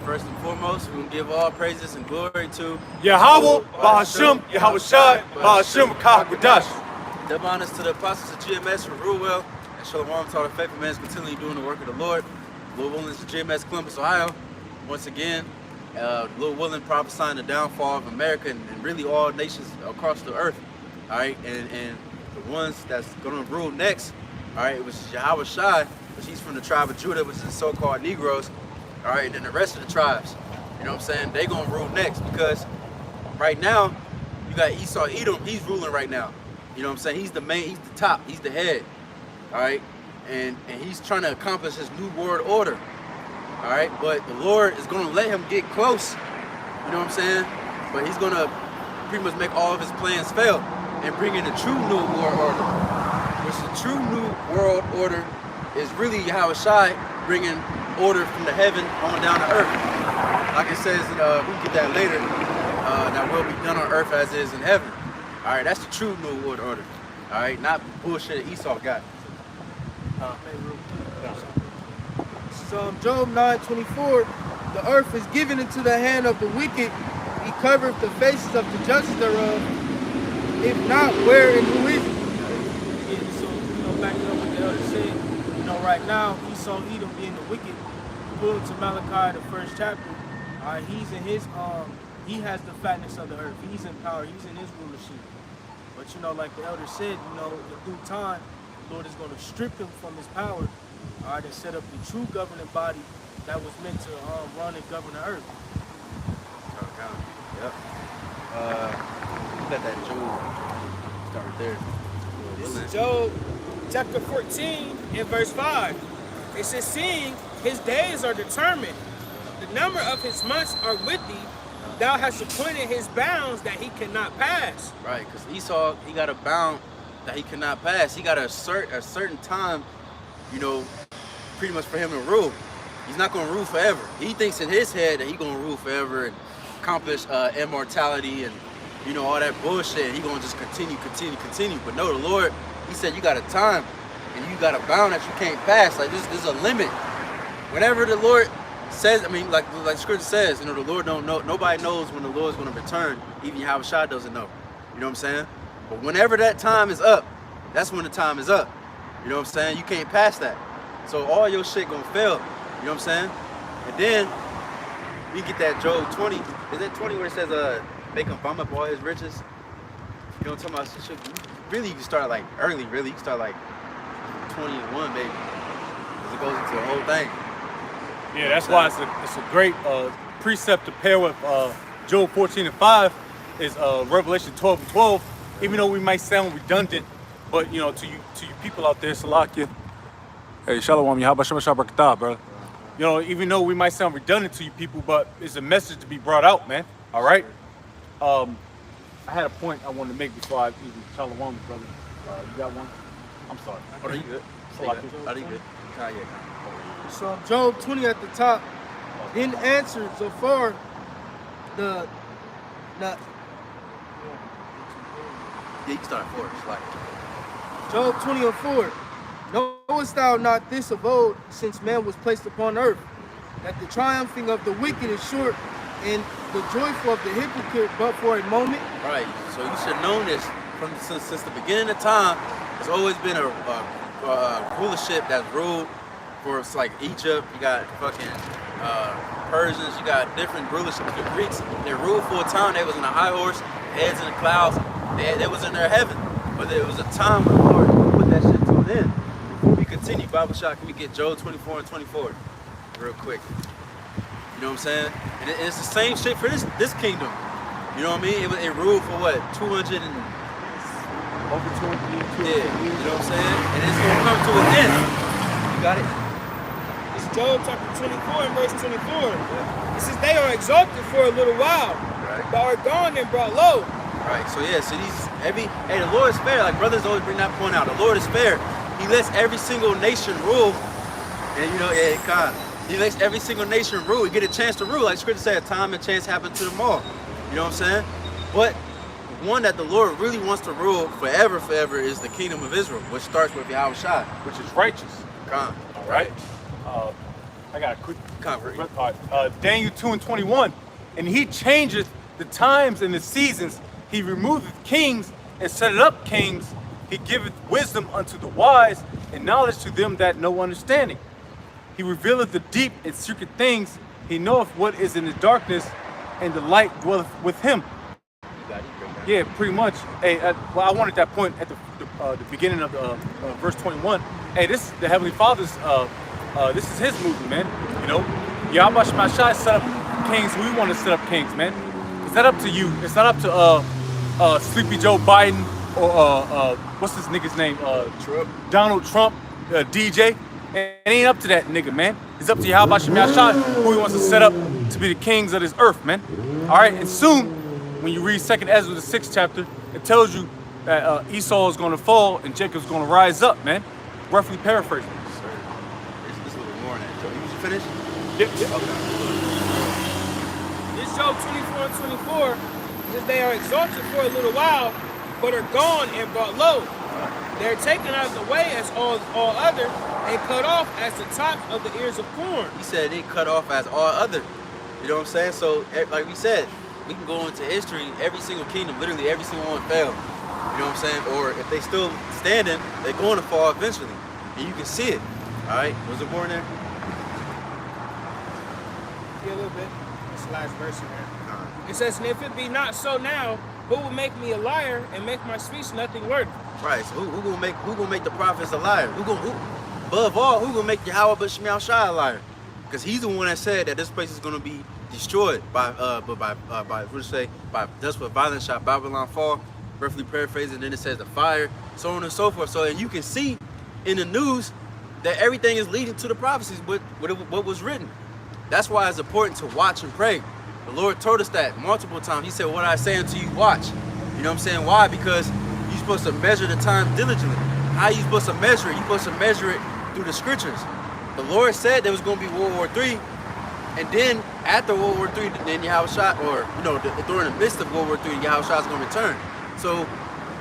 First and foremost, we will give all praises and glory to Yahweh, Bahashim, Yahweh Shai, Bahashim, Kahwadash. Double honors to the apostles of GMS from Ruwell and Shalom to all the faithful men continually doing the work of the Lord. Lord willing, to GMS Columbus, Ohio. Once again, Lord willing, prophesying the downfall of America and really all nations across the earth. All right, and the ones that's going to rule next, all right, which is Yahweh Shai, which he's from the tribe of Judah, which is the so-called Negroes. All right, and then the rest of the tribes, you know what I'm saying, they gonna rule next, because right now you got Esau Edom. He's ruling right now, you know what I'm saying. He's the main, he's the top, he's the head. All right, and he's trying to accomplish his new world order. All right, but the Lord is gonna let him get close, you know what I'm saying, but he's gonna pretty much make all of his plans fail and bring in a true new world order, which the true new world order is really Yahweh Shai bringing order from the heaven on down to earth. Like it says, we can get that later, that will be done on earth as is in heaven. All right, that's the true new world order. All right, not bullshit Esau got. So Job 9:24, the earth is given into the hand of the wicked. He covereth the faces of the judges thereof. If not, where and who is it? Yeah, so, backing up what the elder said, right now, Esau Edom being the wicked, pulled to Malachi, the first chapter. He's in his, he has the fatness of the earth. He's in power. He's in his rulership. But, like the elder said, in due time, the Lord is going to strip him from his power, and set up the true governing body that was meant to run and govern the earth. Yep. Let that Job start there. This is Job chapter 14 and verse 5. It says, seeing his days are determined, the number of his months are with thee, thou hast appointed his bounds that he cannot pass. Right, because Esau, he got a bound that he cannot pass. He got a certain time, pretty much for him to rule. He's not going to rule forever. He thinks in his head that he's going to rule forever and accomplish immortality and, all that bullshit. And he's going to just continue. But no, the Lord, he said you got a time and you got a bound that you can't pass. Like, there's a limit. Whenever the Lord says, like Scripture says, the Lord don't know. Nobody knows when the Lord's going to return. Even Yahweh Shai doesn't know. You know what I'm saying? But whenever that time is up, that's when the time is up. You know what I'm saying? You can't pass that. So all your shit gonna fail. You know what I'm saying? And then we get that Job 20. Is that 20 where it says make him vomit up all his riches? You know what I'm talking about? Really, you can start like early. Really, you can start like 21, baby, because it goes into the whole thing. Yeah, that's why it's a great precept to pair with Job 14 and 5 is Revelation 12 and 12. Even though we might sound redundant, but to you people out there, Salakia. Hey, Shalom, Yahweh Shem Shabbat, brother. Even though we might sound redundant to you people, but it's a message to be brought out, man. All right. I had a point I wanted to make before I even Shalom, brother. You got one? I'm sorry. Oh, you good? Are you good? So Job 20 at the top, then answered so far the Yeah, you can start for us. Like Job 20 and 4. Knowest thou not this of old, since man was placed upon earth, that the triumphing of the wicked is short, and the joyful of the hypocrite but for a moment? Right. So you should have known this since the beginning of time. There's always been a rulership that's ruled for like Egypt. You got fucking Persians. You got different rulerships. The Greeks, they ruled for a time. They was in a high horse, heads in the clouds. They was in their heaven. But there was a time when the Lord put that shit to an end. Before we continue, Bible Shot, can we get Job 24 and 24 real quick? You know what I'm saying? And it's the same shit for this kingdom. You know what I mean? It ruled for what? 200 and... Over 200 years. Yeah, you know what I'm saying? And it's going to come to an end. You got it? It's Job chapter 24 and verse 24. It says, they are exalted for a little while, but are gone and brought low. Right, so yeah, so the Lord is fair. Like brothers always bring that point out. The Lord is fair. He lets every single nation rule. And he lets every single nation rule. You get a chance to rule. Like Scripture said, time and chance happen to them all. You know what I'm saying? But one that the Lord really wants to rule forever is the kingdom of Israel, which starts with Yahweh Shai, which is righteous. All right? I got a quick Convert. Daniel 2:21. And he changeth the times and the seasons. He removeth kings and setteth up kings. He giveth wisdom unto the wise and knowledge to them that know understanding. He revealeth the deep and secret things. He knoweth what is in the darkness, and the light dwelleth with him. Yeah, pretty much. Hey, well, I wanted that point at the beginning of verse 21. Hey, this the Heavenly Father's. This is His movement, man. You know, Yahweh Shemashai set up kings. We want to set up kings, man. It's not up to you. It's not up to Sleepy Joe Biden or what's this nigga's name? Trump. Donald Trump, DJ. It ain't up to that nigga, man. It's up to Yahweh Shemashai, who He wants to set up to be the kings of this earth, man. All right, and soon, when you read 2nd Ezra, the 6th chapter, it tells you that Esau is going to fall and Jacob's going to rise up, man. Roughly paraphrasing. Sir, it's a little more than that. Joe, you finished? Yep. Okay. This Job 24 and 24 says they are exalted for a little while, but are gone and brought low. They're taken out of the way as all other, and cut off as the tops of the ears of corn. He said they cut off as all other. You know what I'm saying? So, like we said, we can go into history. Every single kingdom, literally every single one failed. You know what I'm saying? Or if they still standing, they're going to fall eventually. And you can see it. All right? Was it more in there? Yeah, a little bit. That's the last verse in there. It says, and if it be not so now, who will make me a liar and make my speech nothing worth? Right. So who gonna make the prophets a liar? Above all, who gonna make Yahweh B'Shemel Shai a liar? Because he's the one that said that this place is gonna be destroyed by desperate violence shall Babylon fall. Roughly paraphrasing, and then it says the fire, so on and so forth. So, and you can see in the news that everything is leading to the prophecies, what was written. That's why it's important to watch and pray. The Lord told us that multiple times. He said, what I say unto you, watch. You know what I'm saying? Why? Because you're supposed to measure the time diligently. How are you supposed to measure it? You're supposed to measure it through the scriptures. The Lord said there was going to be World War III. And then after World War III, then Yahushua, or, you know, during the midst of World War III, Yahushua is going to return. So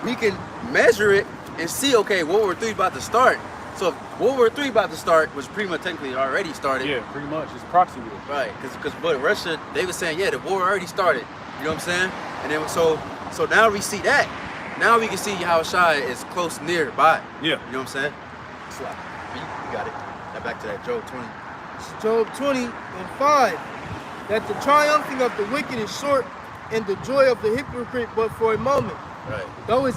we can measure it and see, okay, World War III about to start. So if World War III about to start, which pretty much technically already started. Yeah, pretty much. It's proxy war. Right, because Russia, they were saying, yeah, the war already started. You know what I'm saying? And then so now we see that. Now we can see how Shai is close nearby. Yeah. You know what I'm saying? Slap. You got it. Now back to that Job 20. It's Job 20 and 5. That the triumphing of the wicked is short, and the joy of the hypocrite but for a moment. Right. Though his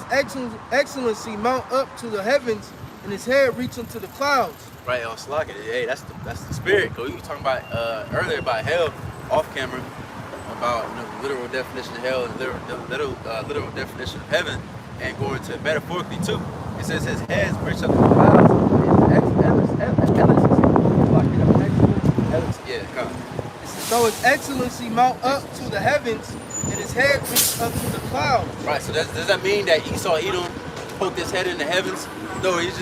excellency mount up to the heavens, and his head reach into the clouds. Right, on Slocket. Hey, that's the spirit. Cause you were talking about earlier about hell off camera, about, you know, the literal definition of hell and the literal definition of heaven, and going to metaphorically too. It says his head reach up to the clouds. Yeah, come on. It says, though his excellency mount up to the heavens, and his head reach up to the clouds. Right. So does that mean that Esau Edom poked his head in the heavens? No, he's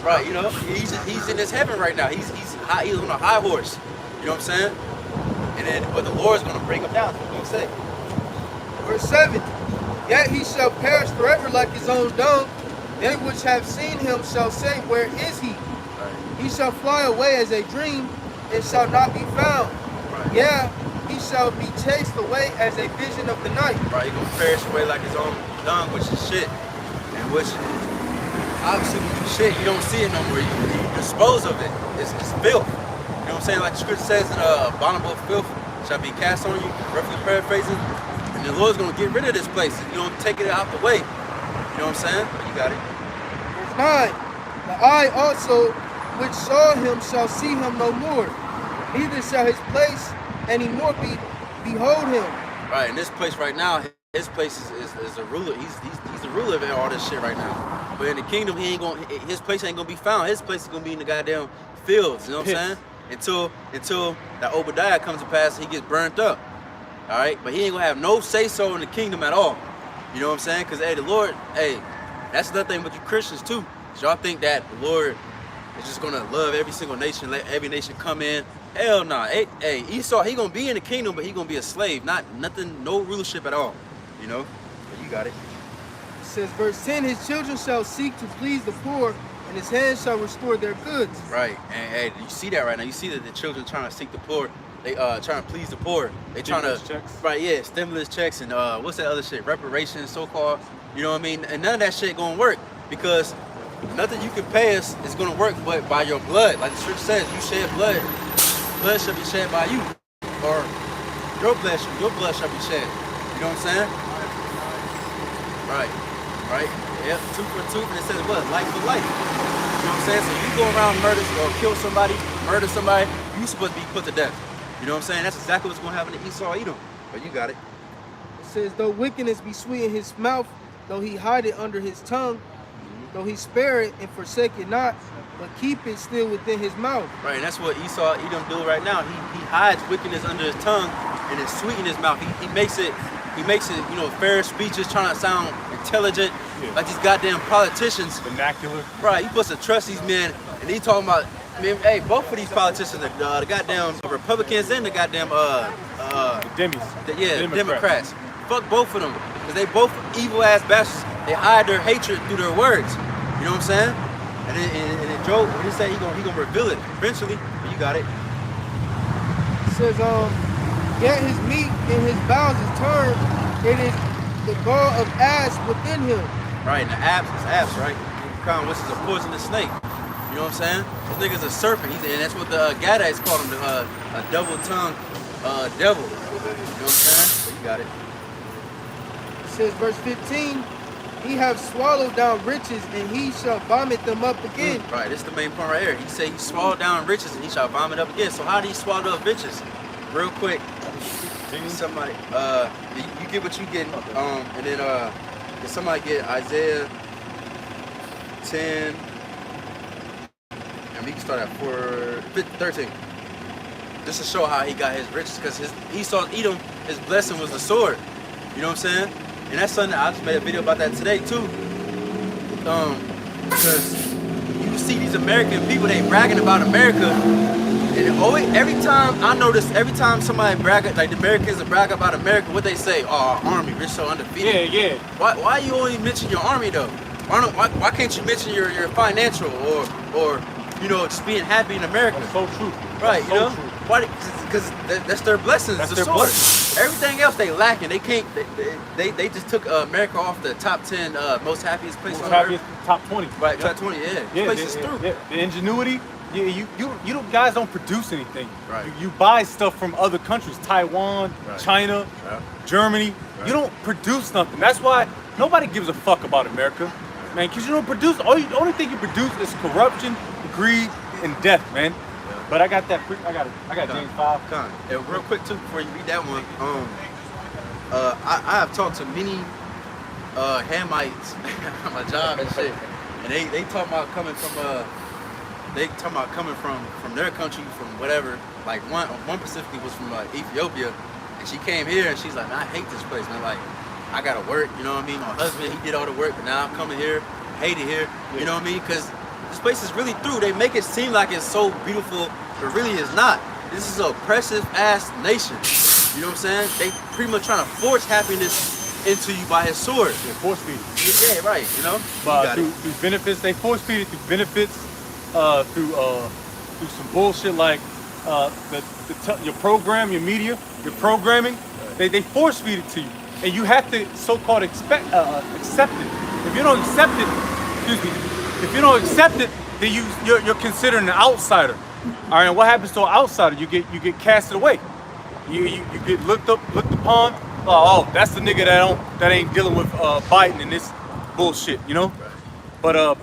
right. You know, he's in his heaven right now. He's on a high horse. You know what I'm saying? And then, but the Lord's gonna bring him down. What do you say? Verse 7. Yet he shall perish forever like his own dung. They which have seen him shall say, where is he? Right. He shall fly away as a dream, and shall not be found. Right. Yeah, he shall be chased away as a vision of the night. Right. He's gonna perish away like his own dung, which is shit, and which obviously when you shit, you don't see it no more. You dispose of it. It's filth. You know what I'm saying? Like the scripture says, abominable filth shall be cast on you. Roughly paraphrasing. And the Lord's gonna get rid of this place. You don't take it out the way. You know what I'm saying? You got it. Verse 9. The eye also which saw him shall see him no more. Neither shall his place any more behold him. Right, in this place right now, his place is a ruler. He's the ruler of all this shit right now. But in the kingdom, his place ain't gonna be found. His place is gonna be in the goddamn fields. You know what I'm saying? Until that Obadiah comes to pass, he gets burnt up. All right, but he ain't gonna have no say so in the kingdom at all. You know what I'm saying? Because hey, the Lord, hey, that's another thing with you Christians too. So y'all think that the Lord is just gonna love every single nation, let every nation come in? Hell nah. Hey, Esau, he gonna be in the kingdom, but he gonna be a slave. Nothing, no rulership at all. You know? But you got it. It says, verse 10, his children shall seek to please the poor, and his hands shall restore their goods. Right, and hey, you see that right now. You see that the children trying to seek the poor. They trying to please the poor. They trying to checks. right, yeah, stimulus checks and what's that other shit? Reparations, so called. You know what I mean? And none of that shit gonna work because nothing you can pay us is gonna work but by your blood. Like the scripture says, you shed blood, blood shall be shed by you, or your blood shall be shed. You know what I'm saying? Right, right. Yep, tooth for tooth, and it says what? Life for life. You know what I'm saying? So you go around murder or kill somebody, murder somebody, you supposed to be put to death. You know what I'm saying? That's exactly what's gonna happen to Esau Edom. But you got it. It says, though wickedness be sweet in his mouth, though he hide it under his tongue, though he spare it and forsake it not, but keep it still within his mouth. Right, and that's what Esau Edom do right now. He hides wickedness under his tongue and it's sweet in his mouth. He makes it, you know, fair speeches, trying to sound intelligent, like these goddamn politicians. Vernacular. Right, he puts to trust these men, and he talking about, man, hey, both of these politicians, the goddamn Republicans and the goddamn The Demis. Democrats. Fuck both of them, because they both evil ass bastards. They hide their hatred through their words. You know what I'm saying? And then Joe, what he said, he gonna reveal it eventually. But you got it. It says, yet his meat in his bowels is turned, it is the gall of ass within him. Right, and the apps is apps, right? Crown, which is a poisonous snake. You know what I'm saying? This nigga's a serpent. And that's what the Gadites called him, a double-tongued devil. You know what I'm saying? So you got it. It says, verse 15, he have swallowed down riches, and he shall vomit them up again. Right, this is the main point right here. He said he swallowed down riches, and he shall vomit up again. So how did he swallow up riches? Real quick. Somebody, you get what you get, and then can somebody get Isaiah 10, and we can start at 13. Just to show how he got his riches, because Esau Edom, his blessing was the sword. You know what I'm saying? And that's something I just made a video about that today too. Because you see these American people, they bragging about America. And always, every time I notice, every time somebody brag, like the Americans brag about America, what they say, oh, our army, we're so undefeated. Yeah. Why you only mention your army though? Why can't you mention your financial or you know, just being happy in America? That's so true. Right, That's you know? so true. Why? Because that's their blessings. That's the their sword. blessings. Everything else they lacking. They can't. They just took America off the top 10 most happiest place on earth. Top 20. Right, Yeah. top 20. Yeah, Yeah, place is through. yeah. The ingenuity. Yeah, you guys don't produce anything. Right. You buy stuff from other countries, Taiwan, Right. China, Right. Germany. Right. You don't produce nothing. That's why nobody gives a fuck about America, man. Because you don't produce. The only thing you produce is corruption, greed, and death, man. But I got that. I got James 5. Con. And real quick too, before you read that one, I have talked to many Hamites at my job and shit, and they talk about coming from their country, from whatever. Like one specifically was from Ethiopia, and she came here and she's like, man, I hate this place, man. Like I gotta work, you know what I mean? My husband, he did all the work, but now I'm coming here, hate it here, you know what I mean? Because this place is really through. They make it seem like it's so beautiful, but really it's not. This is an oppressive ass nation. You know what I'm saying? They pretty much trying to force happiness into you by his sword. Yeah, force feed it. Yeah, right. You know. But through benefits, they force feed it through benefits, through some bullshit like your program, your media, your programming. They force feed it to you, and you have to so-called accept it. If you don't accept it, if you don't accept it, then you're considered an outsider. All right, and what happens to an outsider? You get casted away. You get looked upon. Oh, that's the nigga that ain't dealing with Biden and this bullshit, you know. But did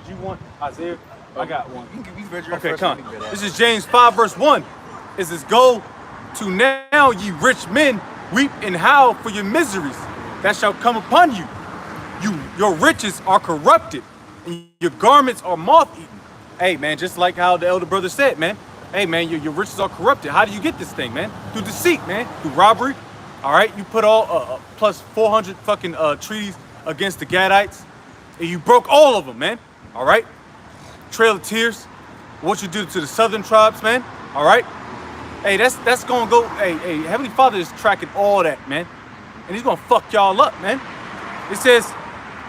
you want Isaiah? I got one. You read your Okay, first come. one. This is James 5 verse 1. It says, "Go to now, ye rich men, weep and howl for your miseries that shall come upon you. Your riches are corrupted, and your garments are moth-eaten." Hey, man, just like how the elder brother said, man. Hey, man, your riches are corrupted. How do you get this thing, man? Through deceit, man. Through robbery. All right, you put all plus 400 fucking treaties against the Gadites, and you broke all of them, man. All right. Trail of Tears. What you do to the southern tribes, man. All right. Hey, that's gonna go. Hey, Heavenly Father is tracking all that, man, and He's gonna fuck y'all up, man. It says,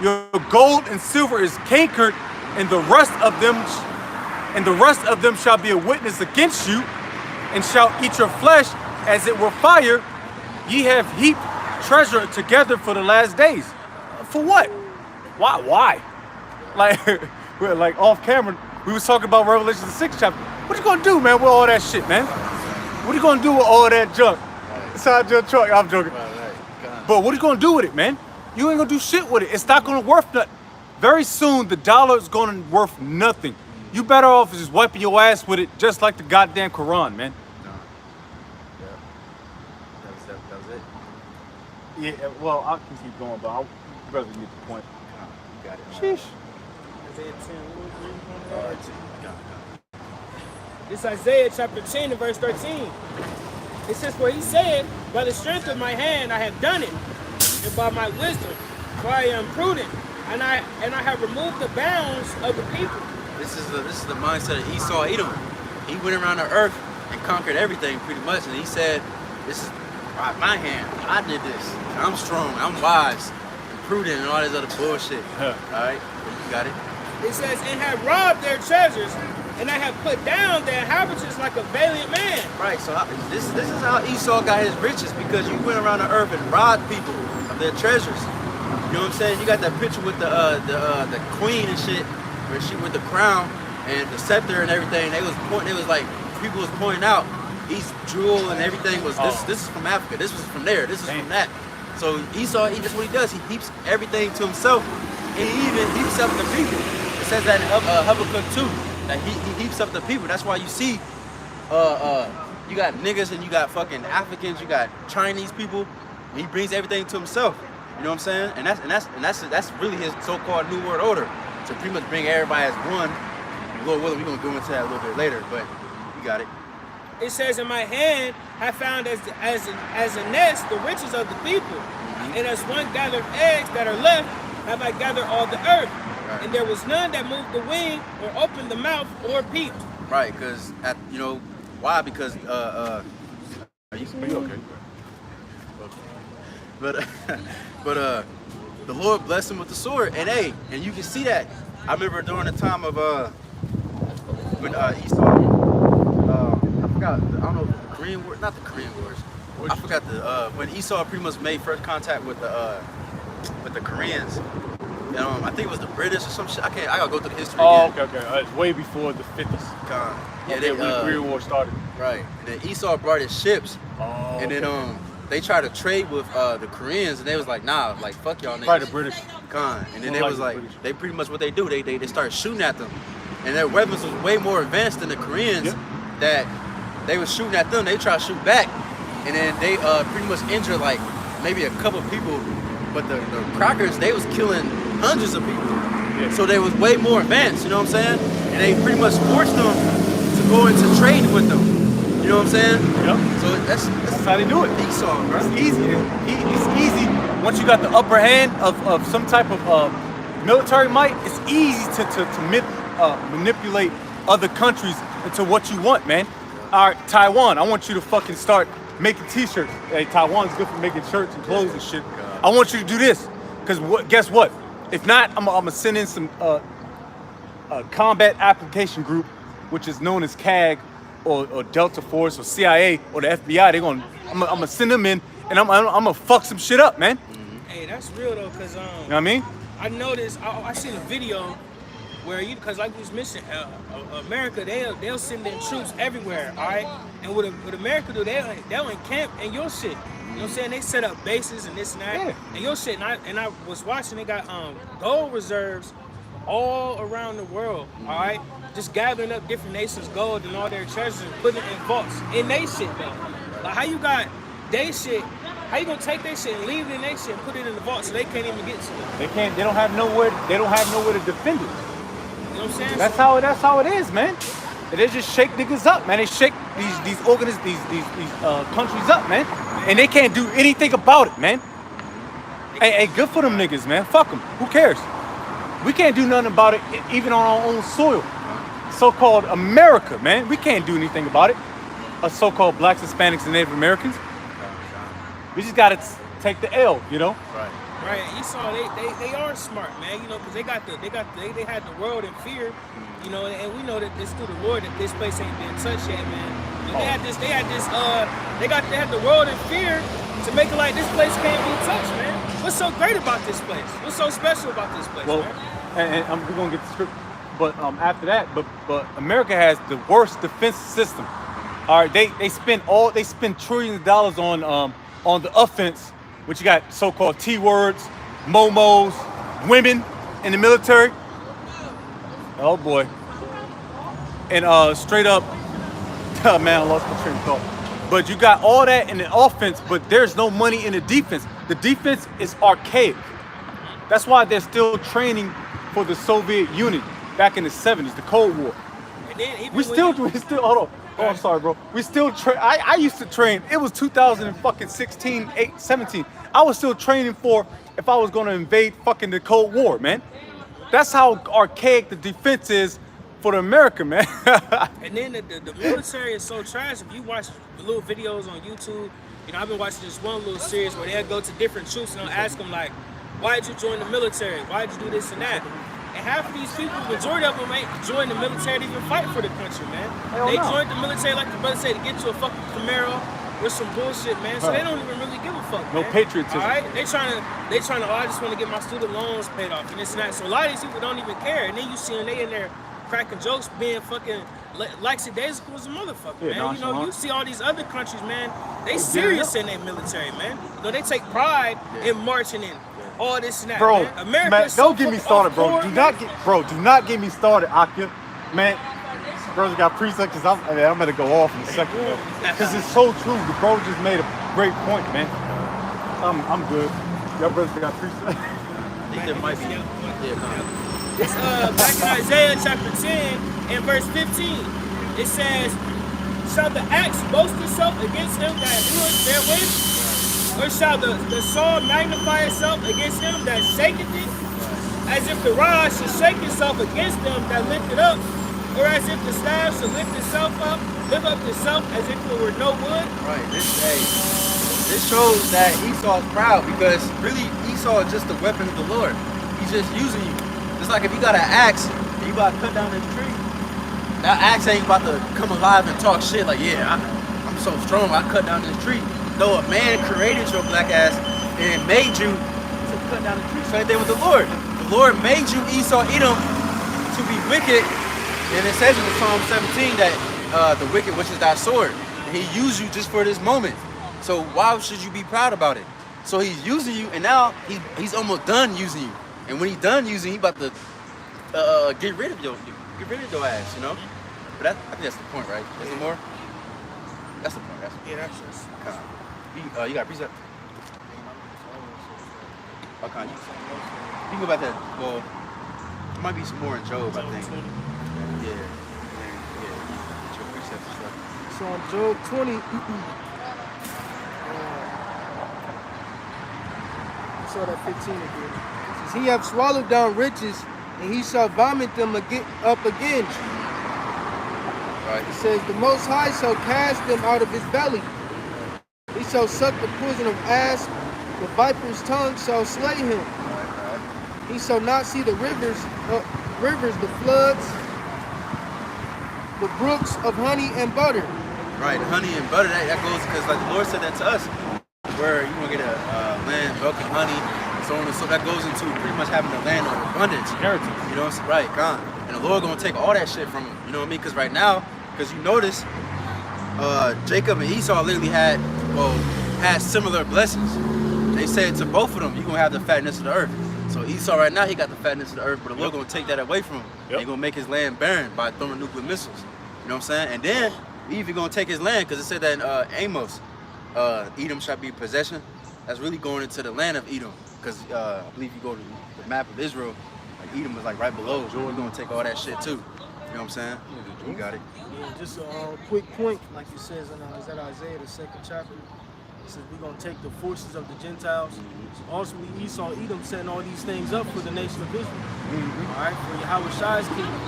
Your gold and silver is cankered, and the rest of them shall be a witness against you, and shall eat your flesh as it were fire. Ye have heaped treasure together for the last days. For what? Why? Like, we're like off camera, we was talking about Revelation 6 chapter. What you gonna do, man, with all that shit, man? What are you gonna do with all that junk? Inside your truck, I'm joking. But what are you gonna do with it, man? You ain't gonna do shit with it. It's not gonna worth nothing. Very soon, the dollar is gonna worth nothing. You better off just wiping your ass with it, just like the goddamn Quran, man. That was it. Yeah, well, I can keep going, but I'd rather get the point. You got it. Sheesh. Isaiah 10. This is Isaiah chapter 10 and verse 13. It says, for he said, by the strength of my hand I have done it, and by my wisdom, for I am prudent, and I have removed the bounds of the people. This is the mindset of Esau Edom. He went around the earth and conquered everything pretty much, and he said, this is by my hand. I did this. I'm strong. I'm wise. I'm prudent and all this other bullshit. All right? You got it? It says, and have robbed their treasures, and I have put down their inhabitants like a valiant man. Right, so this is how Esau got his riches, because you went around the earth and robbed people of their treasures. You know what I'm saying? You got that picture with the queen and shit, where she with the crown and the scepter and everything. They was like, people was pointing out each jewel and everything was this is from Africa, this was from there, this is from that. So Esau, that's what he does. He heaps everything to himself, and he even heaps up the people. It says that in Habakkuk 2, that he heaps up the people. That's why you see you got niggas and you got fucking Africans, you got Chinese people, and he brings everything to himself. You know what I'm saying? And that's really his so-called New World Order, to pretty much bring everybody as one. Lord willing, we're gonna go into that a little bit later, but you got it. It says, in my hand I found as a nest the riches of the people, and as one gathered eggs that are left, have I gathered all the earth. Right. And there was none that moved the wing or opened the mouth or peeped. Right, because you know why? Because are you okay? But the Lord blessed him with the sword, and and you can see that. I remember during the time of when Esau, I forgot, I don't know, the Korean War, not the Korean Wars. I forgot when Esau pretty much made first contact with the Koreans. I think it was the British or some shit. I gotta go through the history again. Okay. It's way before the 50s. Yeah, when the Korean War started. Right, and then Esau brought his ships, and then they tried to trade with the Koreans, and they was like, nah, like fuck y'all niggas. Probably the British. And then they was like, they pretty much what they do, they started shooting at them, and their weapons was way more advanced than the Koreans. Yep. That they was shooting at them, they tried to shoot back, and then they pretty much injured like maybe a couple people, but the crackers, they was killing hundreds of people. Yeah. So they was way more advanced, you know what I'm saying? And they pretty much forced them to go into trading with them. You know what I'm saying? Yep. So that's how they do it. Esau, bro. It's easy. It's easy. Once you got the upper hand of some type of military might, it's easy to manipulate other countries into what you want, man. All right, Taiwan, I want you to fucking start making t-shirts. Hey, Taiwan's good for making shirts and clothes and shit. I want you to do this, because guess what? If not, I'm gonna send in some combat application group, which is known as CAG or Delta Force or CIA or the FBI. I'm gonna send them in, and I'm gonna fuck some shit up, man. Hey, that's real though, cause you know what I mean? I noticed. I seen a video where because like you was mentioning, America they'll send in troops everywhere, all right. And what America do, they'll encamp in your shit. You know what I'm saying? They set up bases and this and that, and your shit. And I was watching. They got gold reserves all around the world, all right. Just gathering up different nations' gold and all their treasures and putting it in vaults in they shit though. Like how you got they shit. How you gonna take their shit and leave it in their shit and put it in the vault so they can't even get to it? They can't. They don't have nowhere. They don't have nowhere to defend it. You know what I'm saying? That's how it is, man. They just shake niggas up, man. They shake these countries up, man, and they can't do anything about it, man. Hey, good for them niggas, man. Fuck them. Who cares? We can't do nothing about it, even on our own soil. So-called America, man. We can't do anything about it. Us so-called blacks, Hispanics, and Native Americans. We just gotta take the L, you know. Right. Right, Esau, they are smart, man. You know, because they had the world in fear. You know, and we know that it's through the Lord that this place ain't been touched yet, man. And they had the world in fear to make it like this place can't be touched, man. What's so great about this place? What's so special about this place, Well, man? and we're gonna get the script, but after that, but America has the worst defense system. All right, they spend trillions of dollars on the offense, which you got so-called T-words, momos, women in the military. Oh boy, and straight up, oh man, I lost my train of thought. But you got all that in the offense, but there's no money in the defense. The defense is archaic. That's why they're still training for the Soviet Union back in the 70s, the Cold War. And then even We still hold on. Oh, I'm sorry, bro. We still train. I used to train. It was 2016, 17. I was still training for if I was going to invade fucking the Cold War, man. That's how archaic the defense is for the America, man. And then the military is so trash. If you watch the little videos on YouTube, you know, I've been watching this one little series where they'll go to different troops and they'll ask them, like, why did you join the military? Why did you do this and that? And half of these people, majority of them ain't joined the military to even fight for the country, man. They joined the military, like the brother said, to get to a fucking Camaro with some bullshit, man. So they don't even really give a fuck, No man. patriotism. All right? They trying to, oh, I just want to get my student loans paid off and this and that. So a lot of these people don't even care. And then you see them, they in there cracking jokes, being fucking lackadaisical as a motherfucker, Yeah, man. You know, you see all these other countries, man, they serious in their military, man. You know, they take pride in marching in. All this and that, Bro, man. America man, is so don't get me started, bro. off-board, Do not get me started, Akia. Man, bro's got precepts. I'm gonna go off in a second, because it's so true. The bro just made a great point, man. I'm good. Y'all brothers got precepts. I think there might be. Yeah, no. It's back in Isaiah chapter 10 and verse 15. It says, shall the axe boast itself against him that doeth therewith? Or shall the sword magnify itself against him that shaketh it? As if the rod should shake itself against them that lift it up, or as if the staff should lift itself up, lift up itself as if it were no wood. Right. This shows that Esau is proud, because really Esau is just the weapon of the Lord. He's just using you. It's like if you got an axe and you about to cut down this tree, that axe ain't about to come alive and talk shit like, yeah, I'm so strong, I cut down this tree. No, a man created your black ass and made you to cut down the tree. Same thing with the Lord. The Lord made you, Esau, Edom, to be wicked. And it says in Psalm 17 that the wicked, which is thy sword. And he used you just for this moment. So why should you be proud about it? So he's using you, and now he's almost done using you. And when he's done using you, he about to get rid of your ass, you know? But I think that's the point, right? Is there more? That's the point. Yeah, that's just. You got a precept? Okay. You can go back there. Well, there might be some more in Job, I think. Yeah. Get your precepts and stuff. So on Job 20, saw that 15 again. It says, he hath swallowed down riches, and he shall vomit them up again. Right. It says, the Most High shall cast them out of his belly. He shall suck the poison of asp, the viper's tongue shall slay him. Right. He shall not see the rivers, the floods, the brooks of honey and butter. Right, honey and butter, that goes, because like the Lord said that to us, where you're going to get a land, milk and honey, so on and so that goes into pretty much having a land of abundance. Inheritance. You know what I'm saying? Right, gone. And the Lord going to take all that shit from him, you know what I mean? Because right now, because you notice, Jacob and Esau literally had similar blessings. They said to both of them, you're going to have the fatness of the earth. So Esau right now, he got the fatness of the earth, but the Lord going to take that away from him. Yep. He's going to make his land barren by throwing nuclear missiles. You know what I'm saying? And then, even going to take his land, because it said that in Amos, Edom shall be possession. That's really going into the land of Edom. Because I believe you go to the map of Israel, like Edom is like right below. So we're going to take all that shit too. You know what I'm saying? You got it. Yeah, just a quick point, like it says in Isaiah, the 2nd chapter. It says we're going to take the forces of the Gentiles. So ultimately, Esau, Edom setting all these things up for the nation of Israel. All right, for Yahweh Shai's kingdom.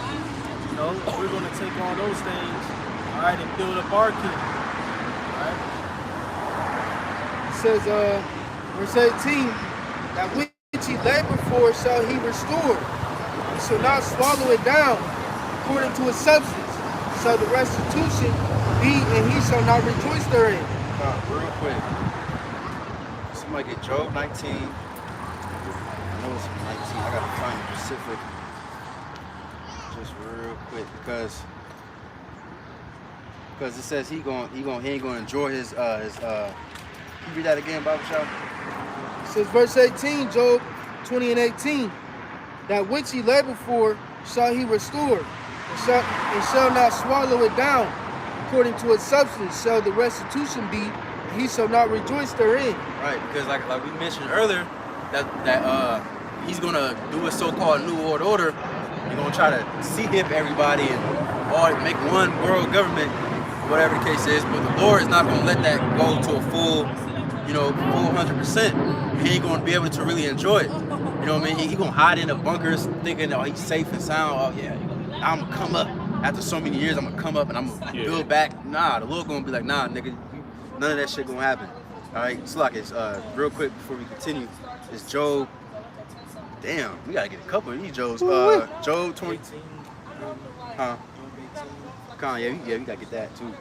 You know, we're going to take all those things, all right, and build up our kingdom. All right. It says, verse 18, that which he labored for shall he restore. He shall not swallow it down according to its substance. Shall the restitution be, and he shall not rejoice therein. Real quick. Somebody get Job 19. I know it's 19. I gotta find it specific. Just real quick, because it says he ain't gonna enjoy his. Can you read that again, Bible Shop? It says verse 18, Job 20 and 18. That which he labored for shall he restore, and shall not swallow it down. According to its substance shall the restitution be, and he shall not rejoice therein. Right, because like we mentioned earlier, that he's gonna do a so-called new world order. He's gonna try to see-hip everybody and or make one world government, whatever the case is. But the Lord is not gonna let that go to a full 100%. He ain't gonna be able to really enjoy it. You know what I mean? He gonna hide in the bunkers, thinking, oh, he's safe and sound. Oh yeah, I'm gonna come up after so many years. I'm gonna come up and I'm gonna build back. Nah, the Lord gonna be like, nah, nigga, none of that shit gonna happen. All right, so like it's real quick before we continue. It's Job. Damn, we gotta get a couple of these Jobs. Job 20. Huh? Yeah, we gotta get that too.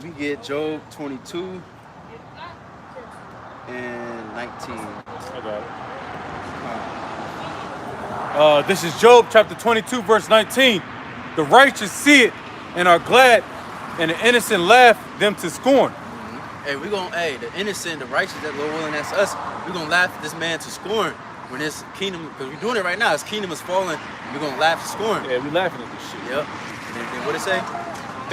We get Job 22 and 19. This is Job chapter 22, verse 19. The righteous see it and are glad, and the innocent laugh them to scorn. Hey, the innocent, the righteous, that Lord willing, that's us. We're gonna laugh at this man to scorn when this kingdom, because we're doing it right now. His kingdom is falling. We're gonna laugh to scorn. Yeah, we laughing at this shit. Yep. And then what it say?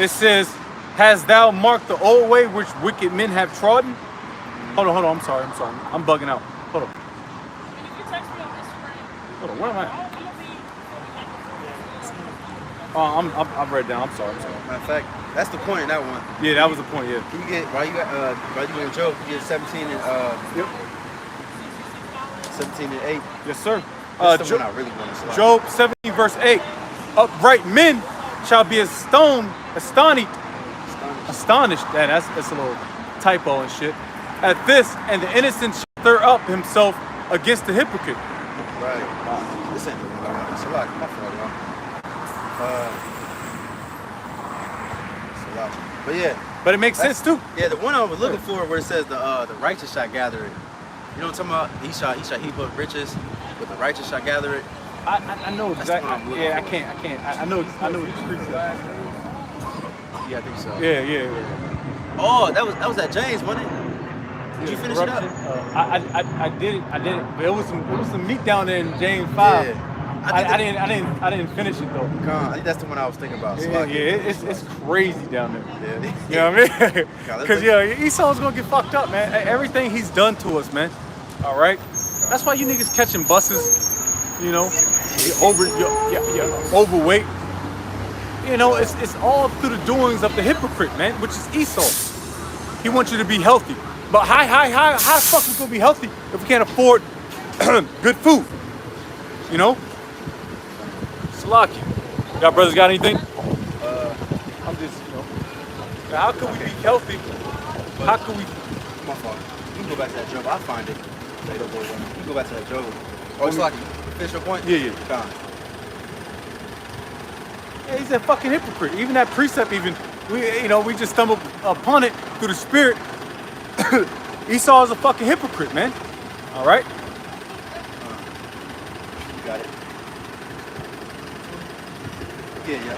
It says, "Hast thou marked the old way which wicked men have trodden?" Hold on. I'm sorry. I'm bugging out. Hold on. Hold on. Where am I? Oh, I'm read down. I'm sorry. Matter of fact, that's the point in that one. Yeah, that was the point. Yeah. Can you get while you in Job, you get 17 and Yep. 17 and 8. Yes, sir. That's the one I really want to select. Job 17 verse 8. Upright men shall be astonished. That's a little typo and shit. At this, and the innocent shall stir up himself against the hypocrite. Right. This ain't the one I want to select. My fault, y'all. But yeah. But it makes sense too. Yeah, the one I was looking for where it says the righteous shall gather it. You know what I'm talking about? He shall heap up riches, but the righteous shall gather it. I know exactly. Yeah, I can't. I know what the scripture says. Yeah, I think so. Yeah. Oh, that was at James, wasn't it? Did you finish it up? I did it. But it was some meat down there in James 5. Yeah. I didn't finish it though. I think that's the one I was thinking about. So It's crazy down there. Yeah. You know what I mean? Because Esau's gonna get fucked up, man. Everything he's done to us, man. All right. That's why you niggas catching buses. You know, you're overweight. You know, it's all through the doings of the hypocrite, man, which is Esau. He wants you to be healthy. But how the fuck we gonna be healthy if we can't afford good food? You know? Salaki. Y'all brothers got anything? I'm just, how can we be healthy? How can we? My fault. You can go back to that Job. I'll find it. You can go back to that Job. Oh, it's like, finish your point? Yeah. Yeah, he's a fucking hypocrite. Even that precept, we just stumbled upon it through the spirit. Esau is a fucking hypocrite, man. All right? You got it. Yeah.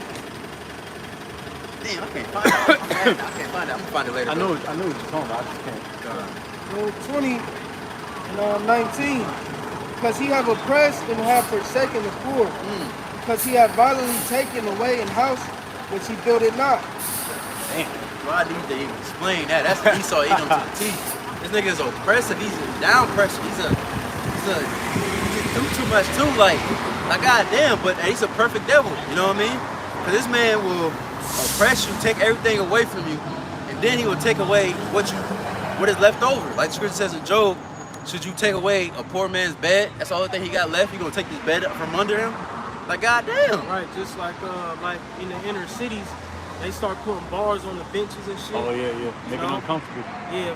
Damn, I can't find it. I can't find it. I'm gonna find it later. I know what you're talking about. I just can't. Job 20 and 19. Because he have oppressed and have forsaken the poor. Because he have violently taken away an house which he built it not. Damn. Why do you even explain that? That's Esau eating him to the teeth. This nigga is oppressive. He's down pressure. He do too much too. Like goddamn. But he's a perfect devil. You know what I mean? Because this man will oppress you, take everything away from you, and then he will take away what is left over. Like the scripture says in Job, should you take away a poor man's bed? That's the only thing he got left. You gonna take this bed up from under him? Like goddamn. Right, just like in the inner cities, They start putting bars on the benches and shit. Oh yeah, making know? them comfortable. Yeah,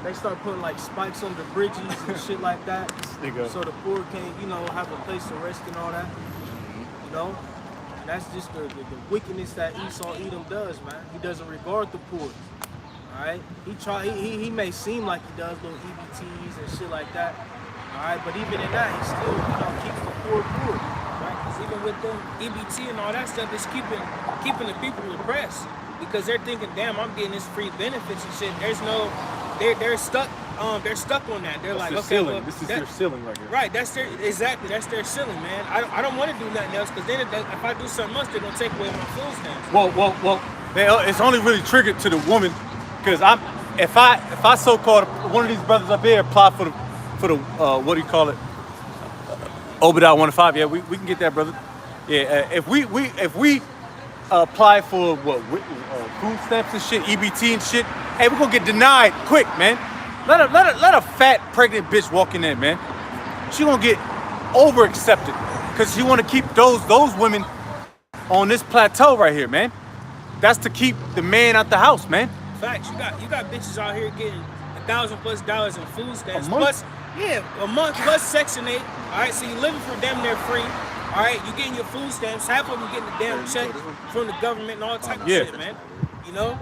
they start putting like spikes under bridges and shit like that, Nigga. so the poor can, have a place to rest and all that. You know, and that's just the wickedness that Esau Edom does, man. He doesn't regard the poor. All right, he may seem like he does little EBTs and shit like that. All right, but even in that, he still keeps the poor. Right? Because even with the EBT and all that stuff, it's keeping the people oppressed because they're thinking, damn, I'm getting this free benefits and shit. There's no, they're stuck. They're stuck on that. They're like, okay, ceiling. well, This is their ceiling right here. Right, that's their ceiling, man. I don't want to do nothing else because then if I do something else, they're gonna take away my food stamps. Well, it's only really triggered to the woman because if I so-called one of these brothers up here apply for the what do you call it? Obadiah 1-5. Yeah, we can get that, brother. Yeah, if we apply for food stamps and shit, EBT and shit, hey, we're gonna get denied quick, man. Let a fat pregnant bitch walk in there, man. She gonna get over accepted because she want to keep those women on this plateau right here, man. That's to keep the man out the house, man. Facts. You got bitches out here getting $1,000+ in food stamps. A month? A month plus Section 8. All right, so you living for damn near free. All right, you getting your food stamps. Half of them getting a damn check from the government and all type of shit, man. You know,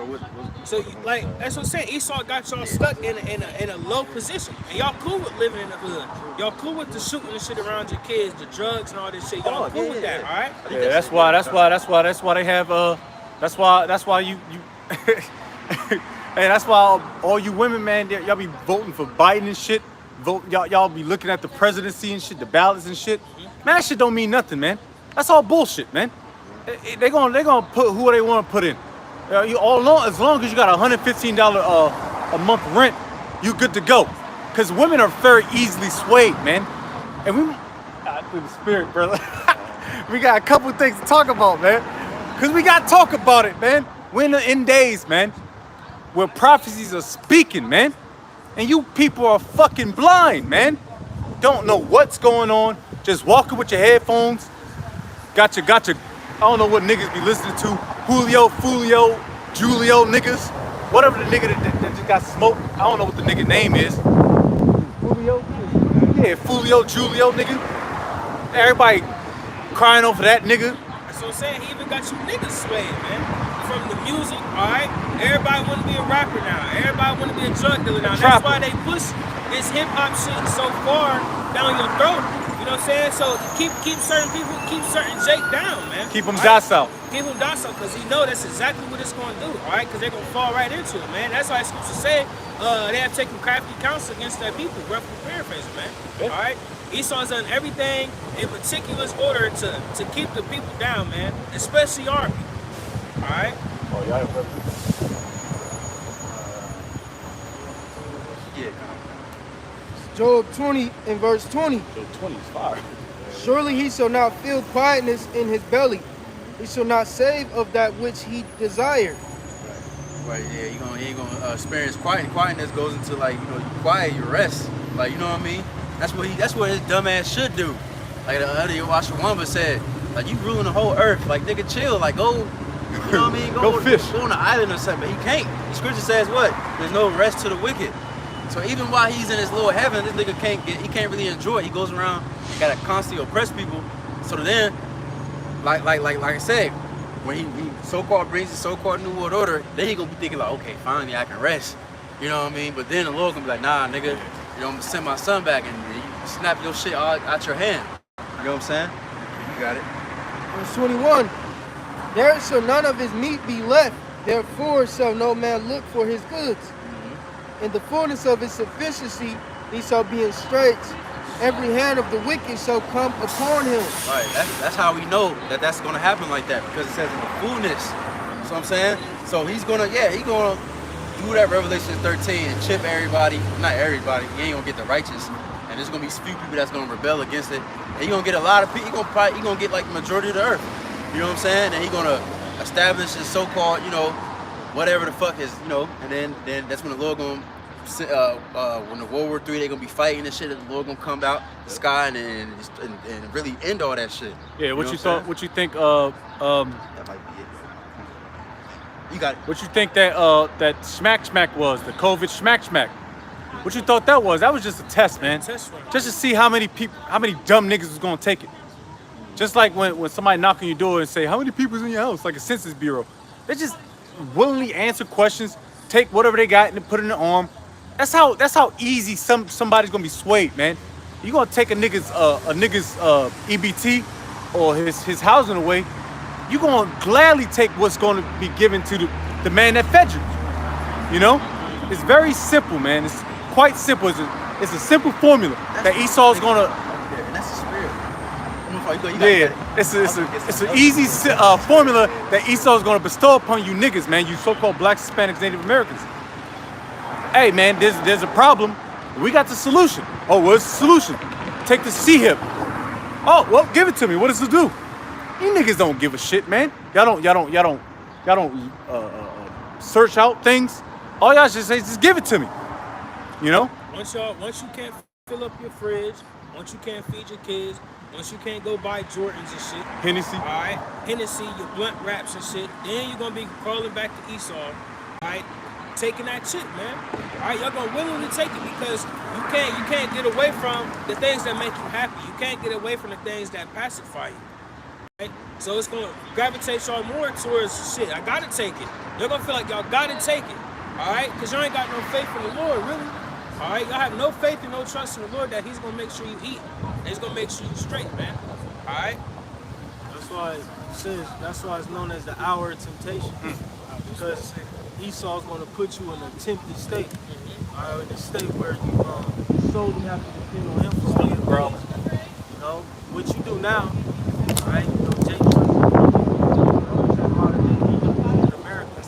so like that's what I'm saying. Esau got y'all stuck in a low position, and y'all cool with living in the hood. Y'all cool with the shooting and shit around your kids, the drugs and all this shit. Y'all cool with that, all right? Yeah, that's why they have that's why you hey, that's why all you women, man, y'all be voting for Biden and shit. Y'all be looking at the presidency and shit, the ballots and shit. Man, that shit don't mean nothing, man. That's all bullshit, man. They gonna put who they want to put in. As long as you got $115 a month rent, you good to go. Cause women are very easily swayed, man. And through the spirit, brother. We got a couple things to talk about, man. Cause we gotta talk about it, man. We're in the end days, man, where prophecies are speaking, man. And you people are fucking blind, man. Don't know what's going on. Just walking with your headphones. Got your, I don't know what niggas be listening to. Julio, niggas. Whatever the nigga that just got smoked. I don't know what the nigga name is. Julio? Yeah, Julio, nigga. Everybody crying over that nigga. That's what I'm saying. He even got you niggas swayed, man. From the music, all right? Everybody want to be a rapper now. Everybody want to be a drug dealer now. That's why they push this hip-hop shit so far down your throat. You know what I'm saying? So keep certain people, keep certain Jake down, man. Keep them docile. Keep them docile because he know that's exactly what it's going to do, all right? Because they're going to fall right into it, man. That's why scripture say they have taken crafty counsel against their people. Roughly paraphrasing, man. Yeah. All right? Esau's done everything in meticulous order to keep the people down, man. Especially our people. All right? Oh, y'all have Job 20 and verse 20. Job 20 is fire. Surely he shall not feel quietness in his belly. He shall not save of that which he desired. Right, yeah, you ain't gonna experience quietness goes into like, you quiet, you rest. Like, you know what I mean? That's what his dumb ass should do. Like the other Washawamba said, like, you ruling the whole earth. Like, nigga, chill. Like, go, you know what I mean? Go fish. Go on an island or something. But he can't. The scripture says what? There's no rest to the wicked. So even while he's in his little heaven, this nigga can't really enjoy it. He goes around, gotta constantly oppress people. So then, like I said, when he so-called brings the so-called new world order, then he gonna be thinking like, okay, finally I can rest. You know what I mean? But then the Lord gonna be like, nah, nigga, I'm gonna send my son back and you snap your shit out your hand. You know what I'm saying? You got it. Verse 21. There shall none of his meat be left, therefore shall no man look for his goods. In the fullness of his sufficiency, he shall be in straits. Every hand of the wicked shall come upon him. Right, that's how we know that's gonna happen like that, because it says in the fullness. So I'm saying, so he's gonna do that Revelation 13 and chip everybody, not everybody. He ain't gonna get the righteous, and there's gonna be few people that's gonna rebel against it. And he gonna get a lot of people. He gonna get like the majority of the earth. You know what I'm saying? And he gonna establish his so-called, whatever the fuck is, and then that's when the Lord gonna, when the World War III, they gonna be fighting and shit, and the Lord gonna come out the sky and really end all that shit. Yeah, what you think? That might be it. You got it. What you think that that smack was, the COVID smack? What you thought that was? That was just a test, man. Test run. Just to see how many dumb niggas was gonna take it. Just like when somebody knock on your door and say, how many people's in your house? Like a census bureau. They just willingly answer questions, take whatever they got and put it in their arm. That's how easy somebody's gonna be swayed, man. You gonna take a nigga's EBT or his housing away, you gonna gladly take what's gonna be given to the man that fed you. You know? It's very simple, man. It's quite simple. It's a simple formula that Esau's gonna. Yeah, and that's the spirit. It's an easy formula that Esau's gonna bestow upon you niggas, man. You so-called blacks, Hispanics, Native Americans. Hey, man, there's a problem. We got the solution. Oh, what's the solution? Take the C-hip. Oh, well, give it to me. What does it do? You niggas don't give a shit, man. Y'all don't search out things. All y'all should say is just give it to me. You know? Once you can't fill up your fridge, once you can't feed your kids, once you can't go buy Jordans and shit. Hennessy. All right, Hennessy, your blunt wraps and shit. Then you're gonna be crawling back to Esau. All right, taking that shit, man. All right, y'all gonna willingly take it because you can't get away from the things that make you happy. You can't get away from the things that pacify you. Right? So it's gonna gravitate y'all more towards shit. I gotta take it. You're gonna feel like y'all gotta take it. All right, because y'all ain't got no faith in the Lord, really. All right, y'all have no faith and no trust in the Lord that He's gonna make sure you eat. And He's gonna make sure you straight, man. All right. That's why it's known as the hour of temptation. Because Esau's gonna put you in a tempted state. In a state where you solely have to depend on him for all your needs. You know what you do now. All right, you know, Jake, in America,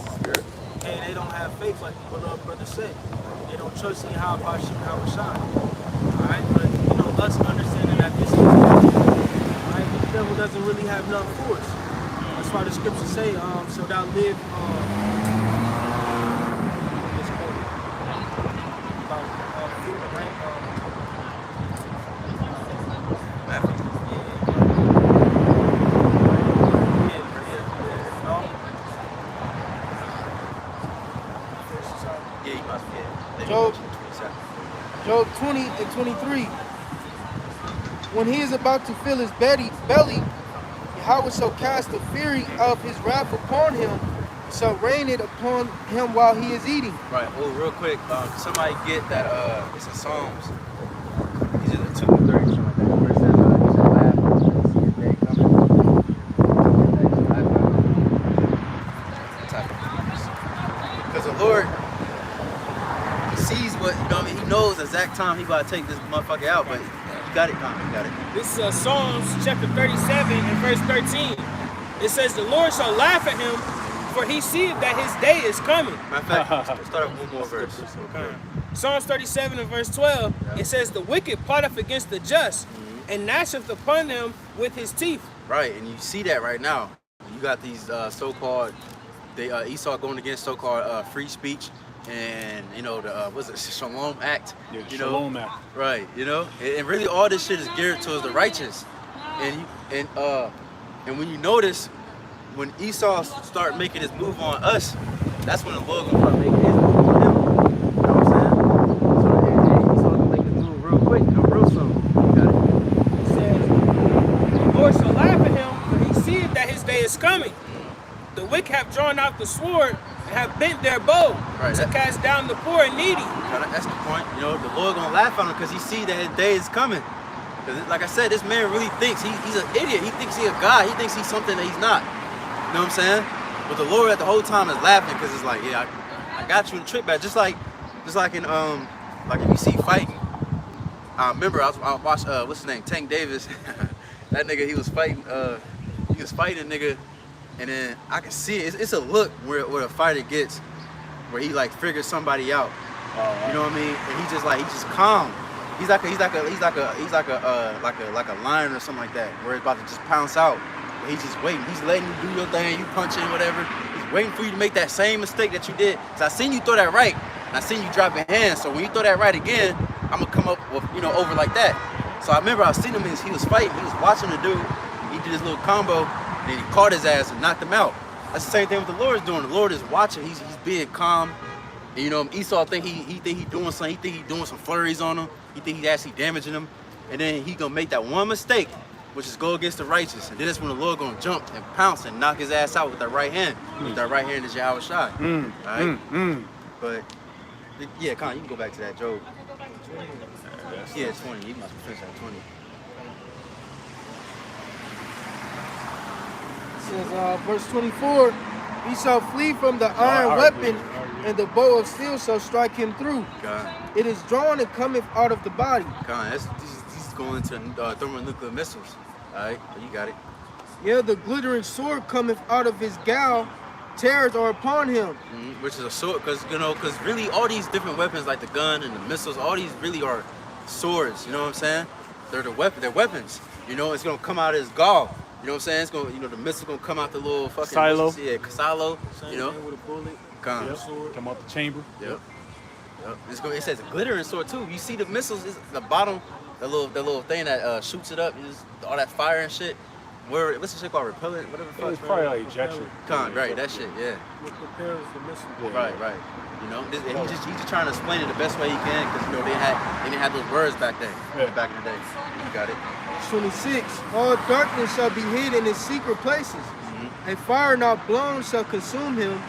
and they don't have faith like what our brother said. They don't trust in how Bashim, how Rashad. Alright, but you know, us understanding that this is alright, the devil doesn't really have nothing for us. That's why the scriptures say, so thou live Job 20 and 23. When he is about to fill his belly, Yahweh shall cast the fury of his wrath upon him, shall rain it upon him while he is eating. Right. Oh, real quick, somebody get that. It's in Psalms. These are the 2 and 3, something like that. Where it says, he shall laugh when he sees his day coming. Because the Lord sees what, you know what I mean? He knows the exact time he about to take this motherfucker out, but he got it. He got it. This is Psalms chapter 37 and verse 13. It says, the Lord shall laugh at him, for he seeth that his day is coming. Matter of fact, let's start with one more verse. Okay. Psalms 37 and verse 12, it says, the wicked plotteth against the just, and gnasheth upon them with his teeth. Right, and you see that right now. You got these so-called, Esau going against so-called free speech, and you know the what's it, Shalom Act. Yeah, you Shalom know? Act. Right, you know, and really all this shit is geared towards the righteous, and when you notice, when Esau start making his move on us, that's when the Lord gonna start making his move on him. You know what I'm saying? So Esau gonna make his move real quick, you know, real soon. You got it. It says, the Lord shall laugh at him, for he seeth that his day is coming. The wicked have drawn out the sword and have bent their bow to cast down the poor and needy. That's the point. You know, the Lord gonna laugh at him because he see that his day is coming. Because, like I said, this man really thinks he's an idiot. He thinks he's a god. He thinks he's something that he's not. You know what I'm saying? But the Lord at the whole time is laughing because it's like, yeah, I got you in the trick back. Just like in like if you see fighting. I remember I watched what's his name, Tank Davis. That nigga, he was fighting a nigga. And then I can see it. It's a look where a fighter gets, where he like figures somebody out. You know what I mean? And he's just calm. He's like a lion or something like that, where it's about to just pounce out. But he's just waiting. He's letting you do your thing. You punching whatever. He's waiting for you to make that same mistake that you did. So I seen you throw that right, and I seen you drop your hands. So when you throw that right again, I'm gonna come up with over like that. So I remember I seen him as he was fighting. He was watching the dude. He did his little combo. And he caught his ass and knocked him out. That's the same thing with the Lord is doing. The Lord is watching. He's being calm. And, you know, Esau think he doing something. He think he doing some flurries on him. He think he actually damaging him. And then he gonna make that one mistake, which is go against the righteous. And then that's when the Lord gonna jump and pounce and knock his ass out with that right hand. With that right hand is Yahweh Shai. Right? But yeah, Con, you can go back to that Job. Yeah, 20. You must finish at 20. It says, verse 24, he shall flee from the iron weapon, and the bow of steel shall strike him through. God. It is drawn and cometh out of the body. God, he's going into thermonuclear missiles. All right, you got it. Yeah, the glittering sword cometh out of his gowl. Terrors are upon him. Which is a sword, because really all these different weapons like the gun and the missiles, all these really are swords. You know what I'm saying? They're they're weapons. You know, it's gonna come out of his gall. You know what I'm saying? It's gonna, the missile's gonna come out the little fucking silo. Yeah, silo. Same You know, thing with a bullet. Con. Yep. Come out the chamber. Yep. It says a glittering sword too. You see the missiles, is the bottom, the little thing that shoots it up, is all that fire and shit. What's the shit called? Repellent, whatever the fuck. It's probably like ejection. Con, right? That shit, yeah. What prepares the missile. Right. You know, he's just trying to explain it the best way he can, because they didn't have those words back then. Back in the day. You got it. 26, all darkness shall be hid in his secret places. A fire not blown shall consume him.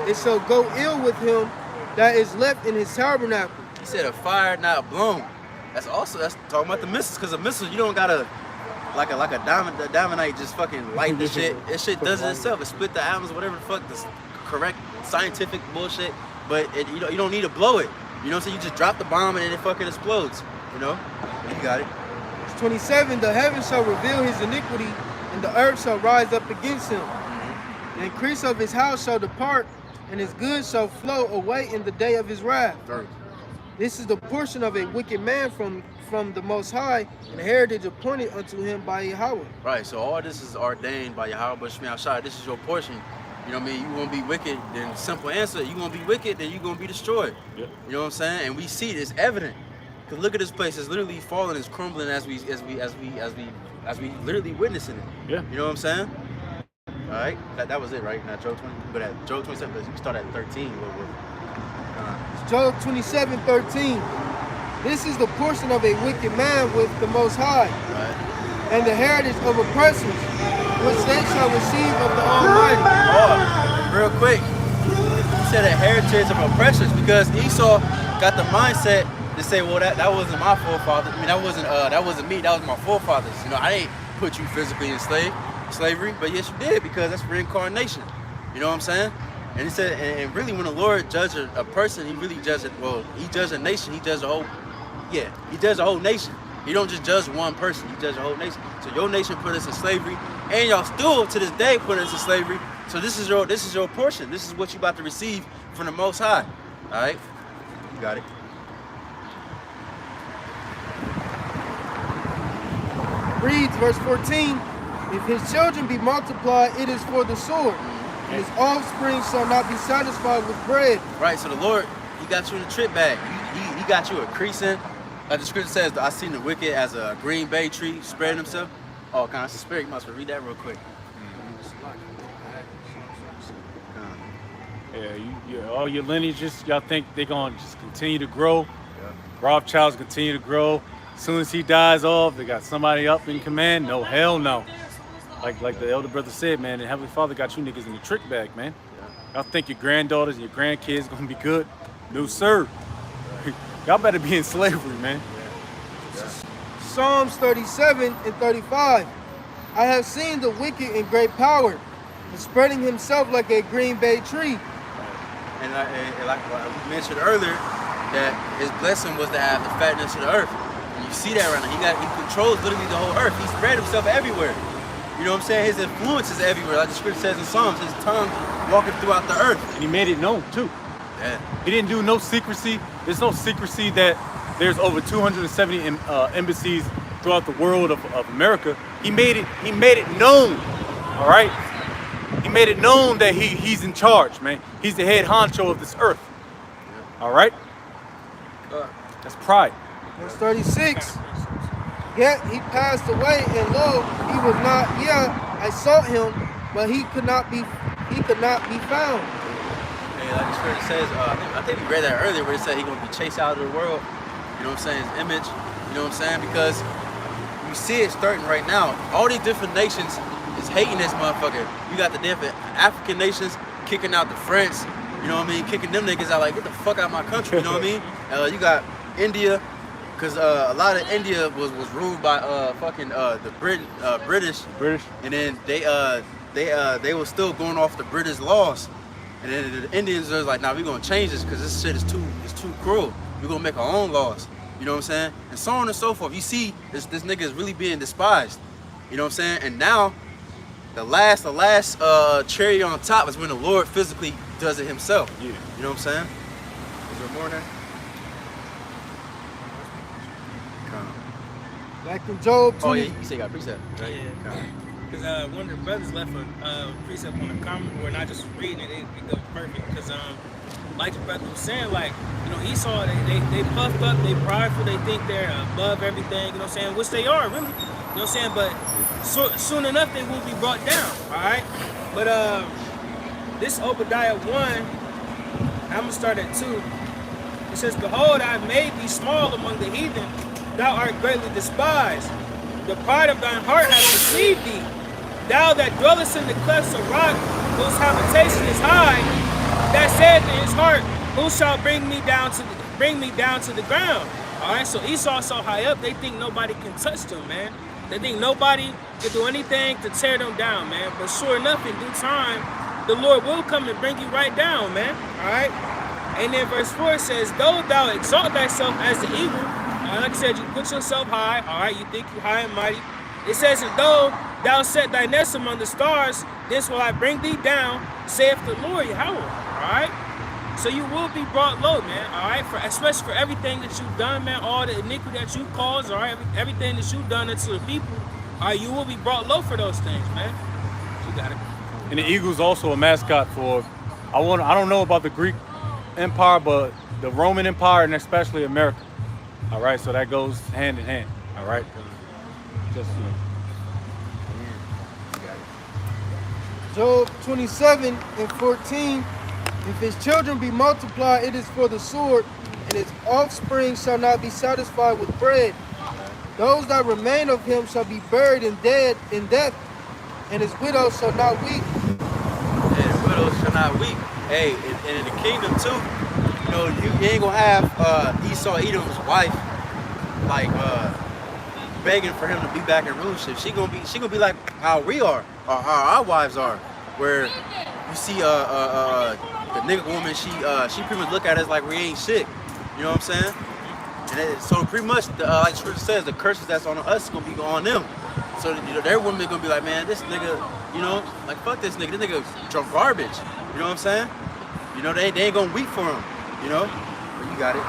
It shall go ill with him that is left in his tabernacle. He said a fire not blown. That's talking about the missiles, because a missile you don't gotta like a diamondite just fucking light the shit. This shit does it itself. It split the atoms, whatever the fuck, the correct scientific bullshit. But you don't need to blow it. You know what I'm saying? You just drop the bomb and then it fucking explodes. You know? You got it. 27, the heavens shall reveal his iniquity, and the earth shall rise up against him. The increase of his house shall depart, and his goods shall flow away in the day of his wrath. Right. This is the portion of a wicked man from the Most High, and a heritage appointed unto him by Yahweh. Right, so all this is ordained by Yahweh Shemiah Shai. This is your portion. You know what I mean? You won't be wicked, then simple answer. You won't be wicked, then you're gonna be destroyed. Yep. You know what I'm saying? And we see this evident. Cause look at this place, it's literally falling, it's crumbling as we literally witnessing it. Yeah. You know what I'm saying? Alright, that was it, right? Now Job 20, but at Job 27, you can start at 13 a little bit. Job 27:13. This is the portion of a wicked man with the Most High, Right. and the heritage of oppressors, which they shall receive of the Almighty. Oh, real quick. You said a heritage of oppressors, because Esau got the mindset to say, well, that wasn't my forefathers. I mean, that wasn't me. That was my forefathers. You know, I didn't put you physically in slavery, but yes, you did, because that's reincarnation. You know what I'm saying? And he said, and really, when the Lord judged a person, he really judged it. Well, he judged a nation. He judged a whole. Yeah, he judged a whole nation. He don't just judge one person. He judged a whole nation. So your nation put us in slavery, and y'all still to this day put us in slavery. So this is your portion. This is what you about to receive from the Most High. All right, you got it. Reads verse 14. If his children be multiplied, it is for the sword, and his offspring shall not be satisfied with bread. Right. So the Lord, he got you in the trip bag. He got you increasing. Like the scripture says, I seen the wicked as a green bay tree spreading himself. Oh, kind of spirit. You must read that real quick. Yeah, all your lineages, y'all think they're gonna just continue to grow? Yeah. Rothschilds continue to grow. As soon as he dies off, they got somebody up in command. No, hell no. Like the elder brother said, man, the Heavenly Father got you niggas in the trick bag, man. Yeah. Y'all think your granddaughters and your grandkids gonna be good? No, sir. Y'all better be in slavery, man. Yeah. Psalms 37 and 35. I have seen the wicked in great power, and spreading himself like a green bay tree. And like we mentioned earlier, that his blessing was to have the fatness of the earth. And you see that right now. He controls literally the whole earth. He spread himself everywhere. You know what I'm saying? His influence is everywhere. Like the scripture says in Psalms, his tongue walking throughout the earth. And he made it known too. Yeah. He didn't do no secrecy. There's no secrecy that there's over 270 embassies throughout the world of America. He made it known. All right? He made it known that he's in charge, man. He's the head honcho of this earth. All right? That's pride. Verse 36. Yet he passed away, and lo, he was not. Yeah, I sought him, but he could not be he could not be found. Hey, like the scripture says, I think we read that earlier where it said he's gonna be chased out of the world. You know what I'm saying? His image. You know what I'm saying? Because you see it starting right now. All these different nations is hating this motherfucker. You got the different African nations kicking out the French. You know what I mean? Kicking them niggas out like, get the fuck out of my country. You know what I mean? You got India, because a lot of India was ruled by the British. And then they were still going off the British laws. And then the Indians was like, nah, we're gonna change this because this shit is too cruel. We're gonna make our own laws. You know what I'm saying? And so on and so forth. You see this nigga is really being despised. You know what I'm saying? And now the last cherry on top is when the Lord physically does it himself. Yeah. You know what I'm saying? Is there more there? Like in Job 20. Oh yeah, you say you got precept. Right? Yeah. Because one of the brothers left a precept on the comment board, and I just reading it, it goes perfect. Because like the brother was saying, like, you know, Esau, they puffed up, they prideful, they think they're above everything, you know what I'm saying? Which they are, really. You know what I'm saying? But soon enough, they will be brought down, all right? But this Obadiah 1, I'm going to start at 2. It says, behold, I made thee small among the heathen, thou art greatly despised. The pride of thine heart hath deceived thee. Thou that dwellest in the clefts of rock, whose habitation is high, that saith in his heart, who shall bring me down to the ground? All right, so Esau so high up, they think nobody can touch them, man. They think nobody can do anything to tear them down, man. But sure enough, in due time, the Lord will come and bring you right down, man. All right. And then verse 4 says, though thou exalt thyself as the eagle, like I said, you put yourself high, all right, you think you high and mighty. It says, and though thou set thy nest among the stars, this will I bring thee down, saith the Lord Yahweh, all right? So you will be brought low, man, all right? Especially for everything that you've done, man, all the iniquity that you caused, all right? Everything that you've done unto the people, all right, you will be brought low for those things, man. You got it. And the eagle's also a mascot for, I don't know about the Greek Empire, but the Roman Empire and especially America. All right, so that goes hand in hand. All right, just you know. Job 27 and 14. If his children be multiplied, it is for the sword, and his offspring shall not be satisfied with bread. Those that remain of him shall be buried in death, and his widows shall not weep. And his widows shall not weep. Hey, and in the kingdom too, you know, you ain't gonna have Esau Edom's wife like begging for him to be back in rulership. She gonna be like how we are, or how our wives are, where you see the nigga woman, she pretty much look at us like we ain't shit. You know what I'm saying? And so pretty much, like the scripture says, the curses that's on us is gonna be on them. So you know, their women gonna be like, man, this nigga, you know, like fuck this nigga drunk garbage. You know what I'm saying? You know, they ain't gonna weep for him. You know, but you got it.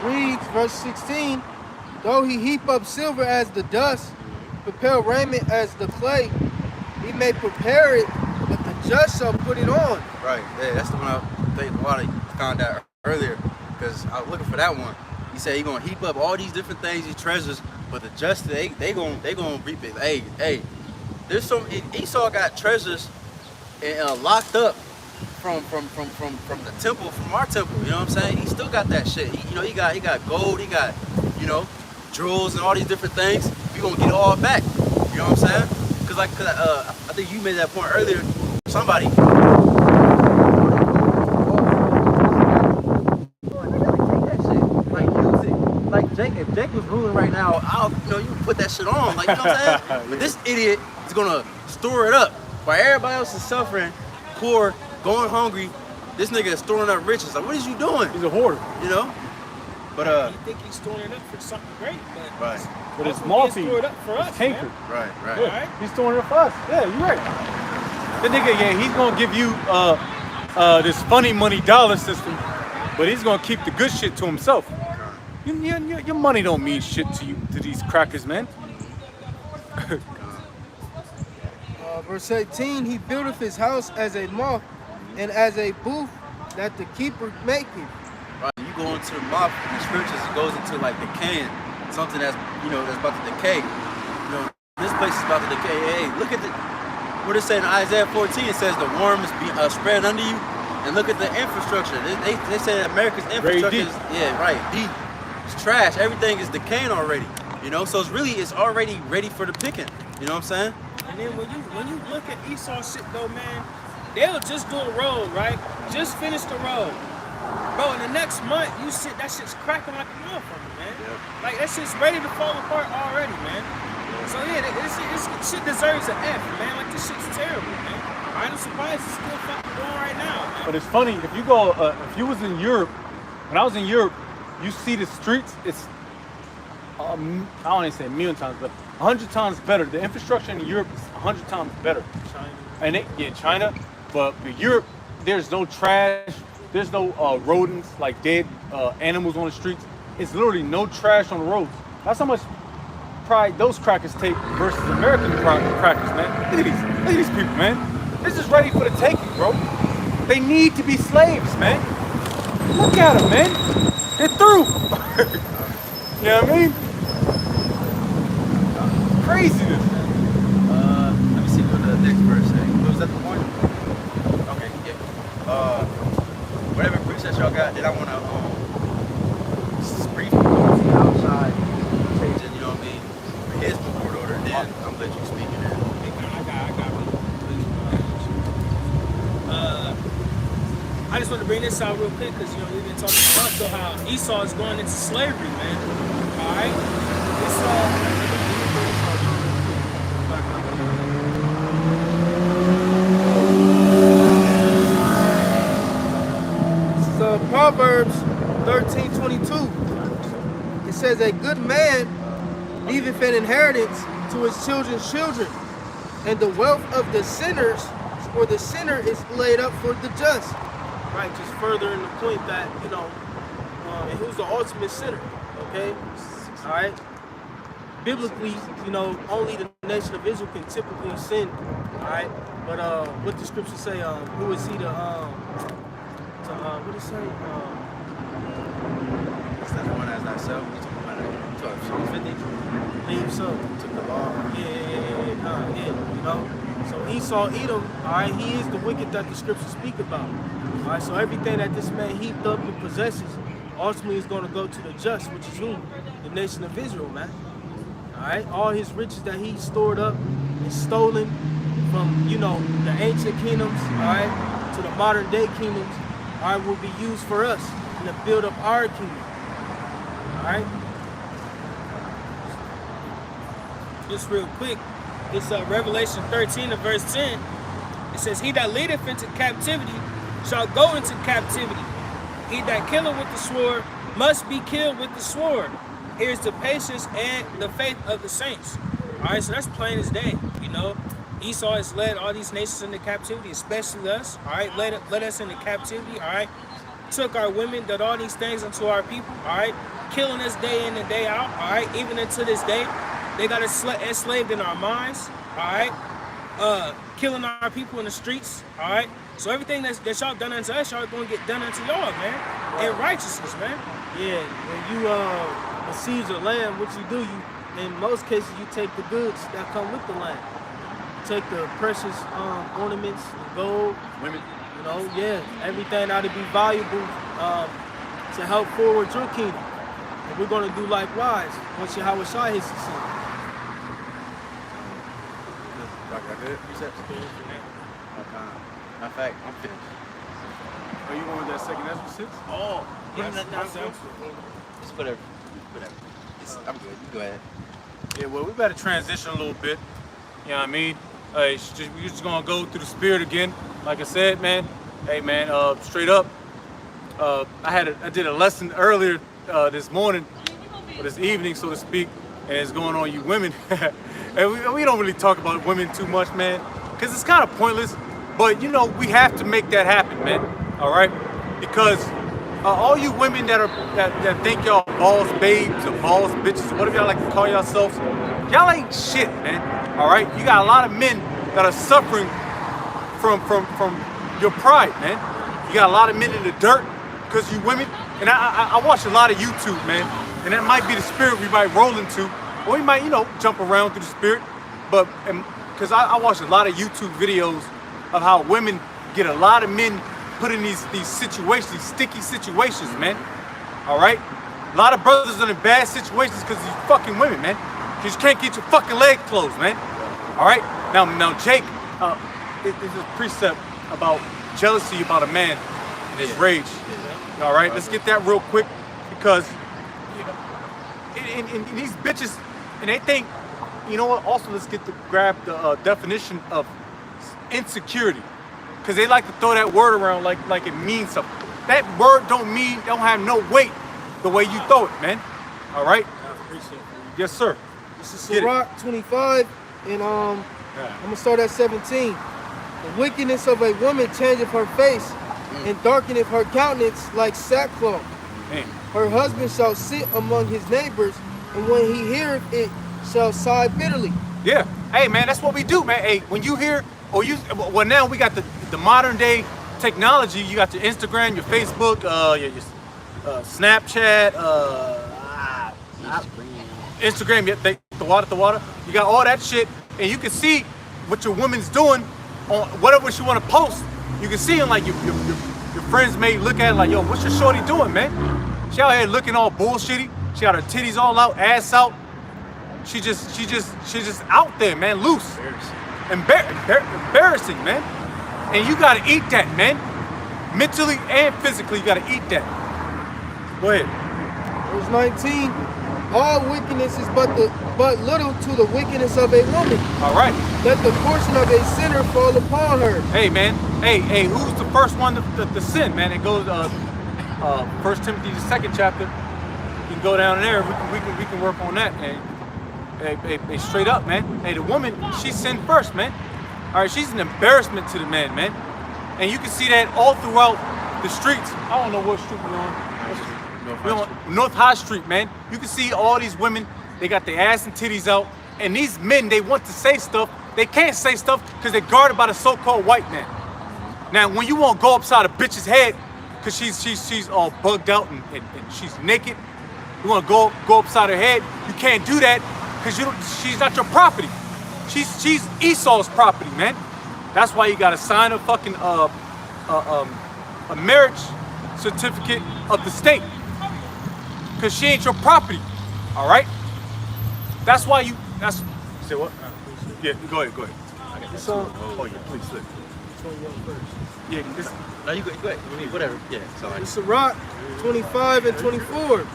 Reads verse 16, though he heap up silver as the dust, prepare raiment as the clay, he may prepare it, but the just shall put it on. Right, yeah, that's the one I think Wally found out earlier, because I was looking for that one. He said he gonna heap up all these different things, these treasures, but the just they gonna reap it. Hey, there's some Esau got treasures and locked up from the temple, from our temple. You know what I'm saying? He still got that shit. He got gold, he got, you know, jewels and all these different things. We gonna get it all back. You know what I'm saying? Cause I think you made that point earlier. Somebody. If Jake was ruling right now, you can put that shit on, like, you know what I'm saying? But this idiot is gonna store it up while everybody else is suffering, poor, going hungry. This nigga is storing up riches. Like, what is you doing? He's a hoarder, you know. But you think he's storing it up for something great, but right. But it's multi. Stored up for us, canker. Right. Yeah, right. He's storing it up for us. Yeah, you're right. The nigga, yeah, he's gonna give you this funny money dollar system, but he's gonna keep the good shit to himself. Your money don't mean shit to you, to these crackers, man. Verse 18, he buildeth his house as a moth, and as a booth that the keeper maketh. Right. You go into the moth in the scriptures, it goes into like decaying, something that's, you know, that's about to decay. You know, this place is about to decay. Hey, look at what it said in Isaiah 14. It says the worms be spread under you. And look at the infrastructure. They say that America's infrastructure is, deep. It's trash. Everything is decaying already. You know, so it's already ready for the picking. You know what I'm saying? And then when you look at Esau's shit though, man, they'll just do a road, right? Just finish the road. Bro, in the next month, that shit's cracking like a motherfucker, man. Yep. Like, that shit's ready to fall apart already, man. So, yeah, this shit deserves an F, man. Like, this shit's terrible, man. I'm surprised it's still fucking going right now, man. But it's funny, if you go, if you was in Europe, when I was in Europe, you see the streets, it's, I don't even say a million times, but 100 times better. The infrastructure in Europe is 100 times better. China. And China, but in Europe, there's no trash. There's no rodents, like dead animals on the streets. It's literally no trash on the roads. That's how much pride those crackers take versus American crackers, man. Look at these people, man. This is ready for the taking, bro. They need to be slaves, man. Look at them, man. They're through. You know what I mean? Craziness. Let me see what the next verse says. Was that the point? Okay, yeah. Whatever precepts y'all got, then I want to brief outside changing, you know what I mean? His board order, then I'm gonna let you speak in there. I got one. I just want to bring this out real quick because we've been talking about also how Esau is going into slavery, man. All right, Proverbs 13:22. It says, a good man leaveth an inheritance to his children's children, and the wealth of the sinners, or the sinner, is laid up for the just. right, just furthering the point that, and who's the ultimate sinner, okay? All right? Biblically, only the nation of Israel can typically sin, all right? But what the scripture say, who is he what did it say? It's not the one as thyself. We talking about Psalm 50. Believe so. Took the law. Yeah. So Esau, Edom, all right, he is the wicked that the scriptures speak about. All right, so everything that this man heaped up and possesses ultimately is going to go to the just, which is who? The nation of Israel, man. All right, all his riches that he stored up and stolen from, the ancient kingdoms, all right, to the modern day kingdoms, all right, will be used for us and to build up our kingdom. All right. Just real quick, it's Revelation 13 and verse 10. It says, he that leadeth into captivity shall go into captivity. He that killeth with the sword must be killed with the sword. Here's the patience and the faith of the saints. All right, so that's plain as day. Esau has led all these nations into captivity, especially us. All right, led us into captivity. All right, took our women, did all these things unto our people. All right, killing us day in and day out. All right, even until this day, they got us enslaved in our minds. All right, killing our people in the streets. All right, so everything that y'all done unto us, y'all gonna get done unto y'all, man. In righteousness, man. Yeah, when you besiege a land, what you do, in most cases, you take the goods that come with the land. Take the precious ornaments, the gold, Women. everything that would be valuable to help forward your kingdom. And we're going to do likewise once Yahweh Shai hits the scene. Y'all good? Precepts? Okay. Matter of fact, I'm finished. Are you going with that second Ezra 6? Oh, Yes, It's whatever. I'm good. You go ahead. Yeah, well, we better transition a little bit. You know what I mean? We're just gonna go through the spirit again. Like I said, man. Hey, man. Straight up. I did a lesson earlier this morning, or this evening, so to speak, and it's going on you women. And we don't really talk about women too much, man, because it's kind of pointless. But we have to make that happen, man. All right? Because all you women that think y'all boss babes or boss bitches or whatever y'all like to call yourselves, y'all ain't shit, man. All right, you got a lot of men that are suffering from your pride, man. You got a lot of men in the dirt because you women. And I watch a lot of YouTube, man, and that might be the spirit we might roll into, or we might jump around through the spirit. but because I watch a lot of YouTube videos of how women get a lot of men put in these situations, these sticky situations, man. All right, a lot of brothers are in bad situations because these fucking women, man. You just can't get your fucking leg closed, man. All right, now Jake, there's a precept about jealousy about a man and his rage. All right, let's get that real quick because and these bitches, and they think, you know what? Also, let's grab the definition of insecurity, because they like to throw that word around like it means something. That word don't have no weight the way you throw it, man. All right. I appreciate it. Yes, sir. This is Sirach 25, and I'm gonna start at 17. The wickedness of a woman changeth her face, and darkeneth her countenance like sackcloth. Man. Her husband shall sit among his neighbors, and when he heareth it, shall sigh bitterly. Yeah. Hey, man, that's what we do, man. Hey, when you hear, well, now we got the modern day technology. You got your Instagram, your Facebook, your Snapchat, Instagram. Yeah, the water. You got all that shit, and you can see what your woman's doing on whatever she want to post. You can see, like your friends may look at it like, yo, what's your shorty doing, man? She out here looking all bullshitty. She got her titties all out, ass out. She just out there, man, loose. Embarrassing, man. And you gotta eat that, man. Mentally and physically, you gotta eat that. Go ahead. Verse 19. All wickedness is but little to the wickedness of a woman. All right. Let the portion of a sinner fall upon her. Hey, man. Hey, who's the first one to sin, man? It goes 1 Timothy, the 2nd chapter. You can go down there. We can work on that. Hey, straight up, man. Hey, the woman, she sinned first, man. All right, she's an embarrassment to the man, man. And you can see that all throughout the streets. I don't know what street we're on. North High Street, man. You can see all these women, they got their ass and titties out, and these men, they want to say stuff. They can't say stuff because they're guarded by the so-called white man. Now, when you want to go upside a bitch's head because she's all bugged out and she's naked, you want to go upside her head, you can't do that because she's not your property. She's Esau's property, man. That's why you got to sign a fucking a marriage certificate of the state. Because she ain't your property, all right? Say what? Yeah, go ahead. I got This on. Oh, yeah, please, look. Yeah, this. No, you go ahead. I mean, whatever. Yeah, it's all right. This is Sirach 25 and 24.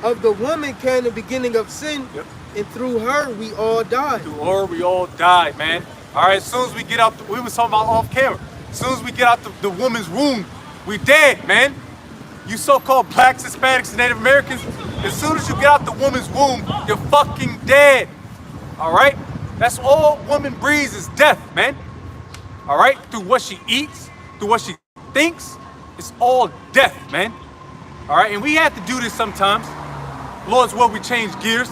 Of the woman came the beginning of sin, Yep. and through her we all died. Through her, we all died, man. All right, as soon as we get out, we was talking about off camera. As soon as we get out the woman's womb, we dead, man. You so-called blacks, Hispanics, and Native Americans, as soon as you get out the woman's womb, you're fucking dead. All right? That's all woman breathes is death, man. All right? Through what she eats, through what she thinks, it's all death, man. All right? And we have to do this sometimes. Lord's will, we change gears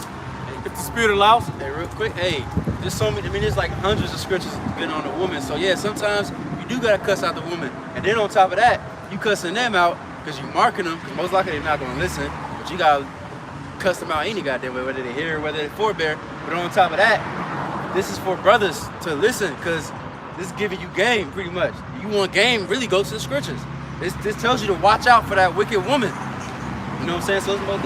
if the Spirit allows. Hey, real quick, there's so many, there's like hundreds of scriptures been on the woman. So yeah, sometimes you do gotta cuss out the woman. And then on top of that, you cussing them out because you marking them, because most likely they're not gonna listen, but you gotta cuss them out any goddamn way, whether they hear or whether they forbear. But on top of that, this is for brothers to listen, because this is giving you game pretty much. You want game, really go to the scriptures. This tells you to watch out for that wicked woman. You know what I'm saying? So it's about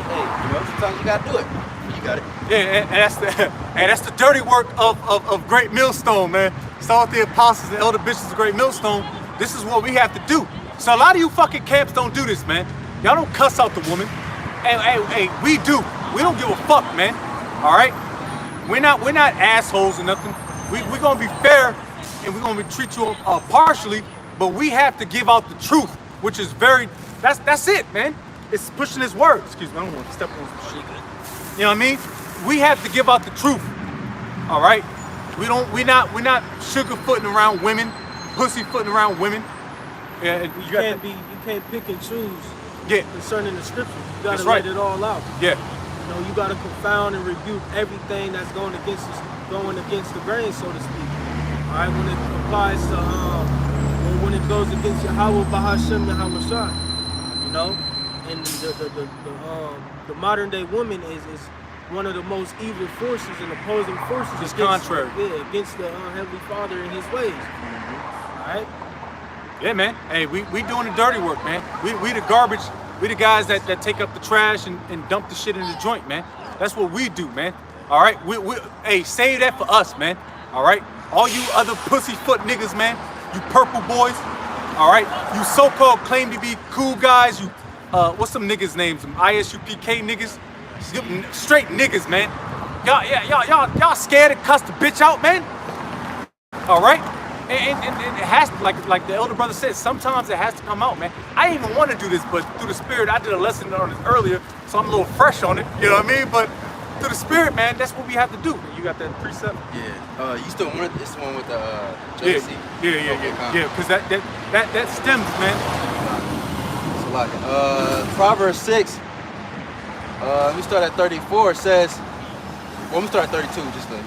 sometimes you gotta do it. You got it. Yeah, and that's the dirty work of Great Millstone, man. Start with the apostles and elder bishops of Great Millstone. This is what we have to do. So a lot of you fucking camps don't do this, man. Y'all don't cuss out the woman. Hey, we do. We don't give a fuck, man. All right? We're not assholes or nothing. We're gonna be fair and we're gonna treat you partially, but we have to give out the truth, which is that's it, man. It's pushing this word. Excuse me, I don't want to step on some shit. You know what I mean? We have to give out the truth. All right? We're not sugarfooting around women, pussyfooting around women. Yeah, You can't pick and choose concerning the scriptures. You gotta right. let it all out. Yeah. You know, you gotta confound and rebuke everything that's going against the grain, so to speak. All right, when it applies to when it goes against Yahweh Bahashem Yahweh Shai, you know, and the modern day woman is one of the most evil forces and opposing forces. Just against, contrary. Yeah, against the Heavenly Father and His ways. All right. Yeah, man. Hey, we doing the dirty work, man. We the garbage. We the guys that take up the trash and dump the shit in the joint, man. That's what we do, man. All right. Hey, save that for us, man. All right. All you other pussyfoot niggas, man. You purple boys. All right. You so-called claim to be cool guys. You what's some niggas' names? Some ISUPK niggas. Straight niggas, man. Y'all scared to cuss the bitch out, man. All right. And it has to, like the elder brother said, sometimes it has to come out, man. I didn't even want to do this, but through the Spirit, I did a lesson on it earlier, so I'm a little fresh on it, you know what I mean? But through the Spirit, man, that's what we have to do. You got that precept? Yeah. You still want this one with the jealousy? Yeah, because that stems, man. So like Proverbs 6, let me start at 34, it says, well, let me start at 32, just to,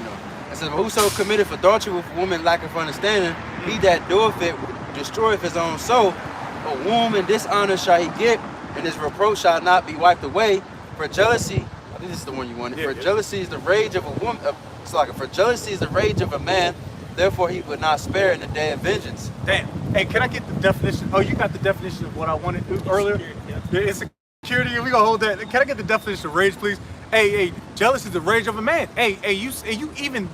it says, but whoso committeth adultery with a woman lacketh understanding, he that doeth it destroyeth his own soul. A woman dishonor shall he get, and his reproach shall not be wiped away. For jealousy, I think this is the one you wanted. For jealousy is the rage of a woman. For jealousy is the rage of a man. Therefore, he would not spare in the day of vengeance. Damn. Hey, can I get the definition? Oh, you got the definition of what I wanted earlier? Yeah, insecurity. We gonna hold that. Can I get the definition of rage, please? Hey, jealousy is the rage of a man. Hey, you even.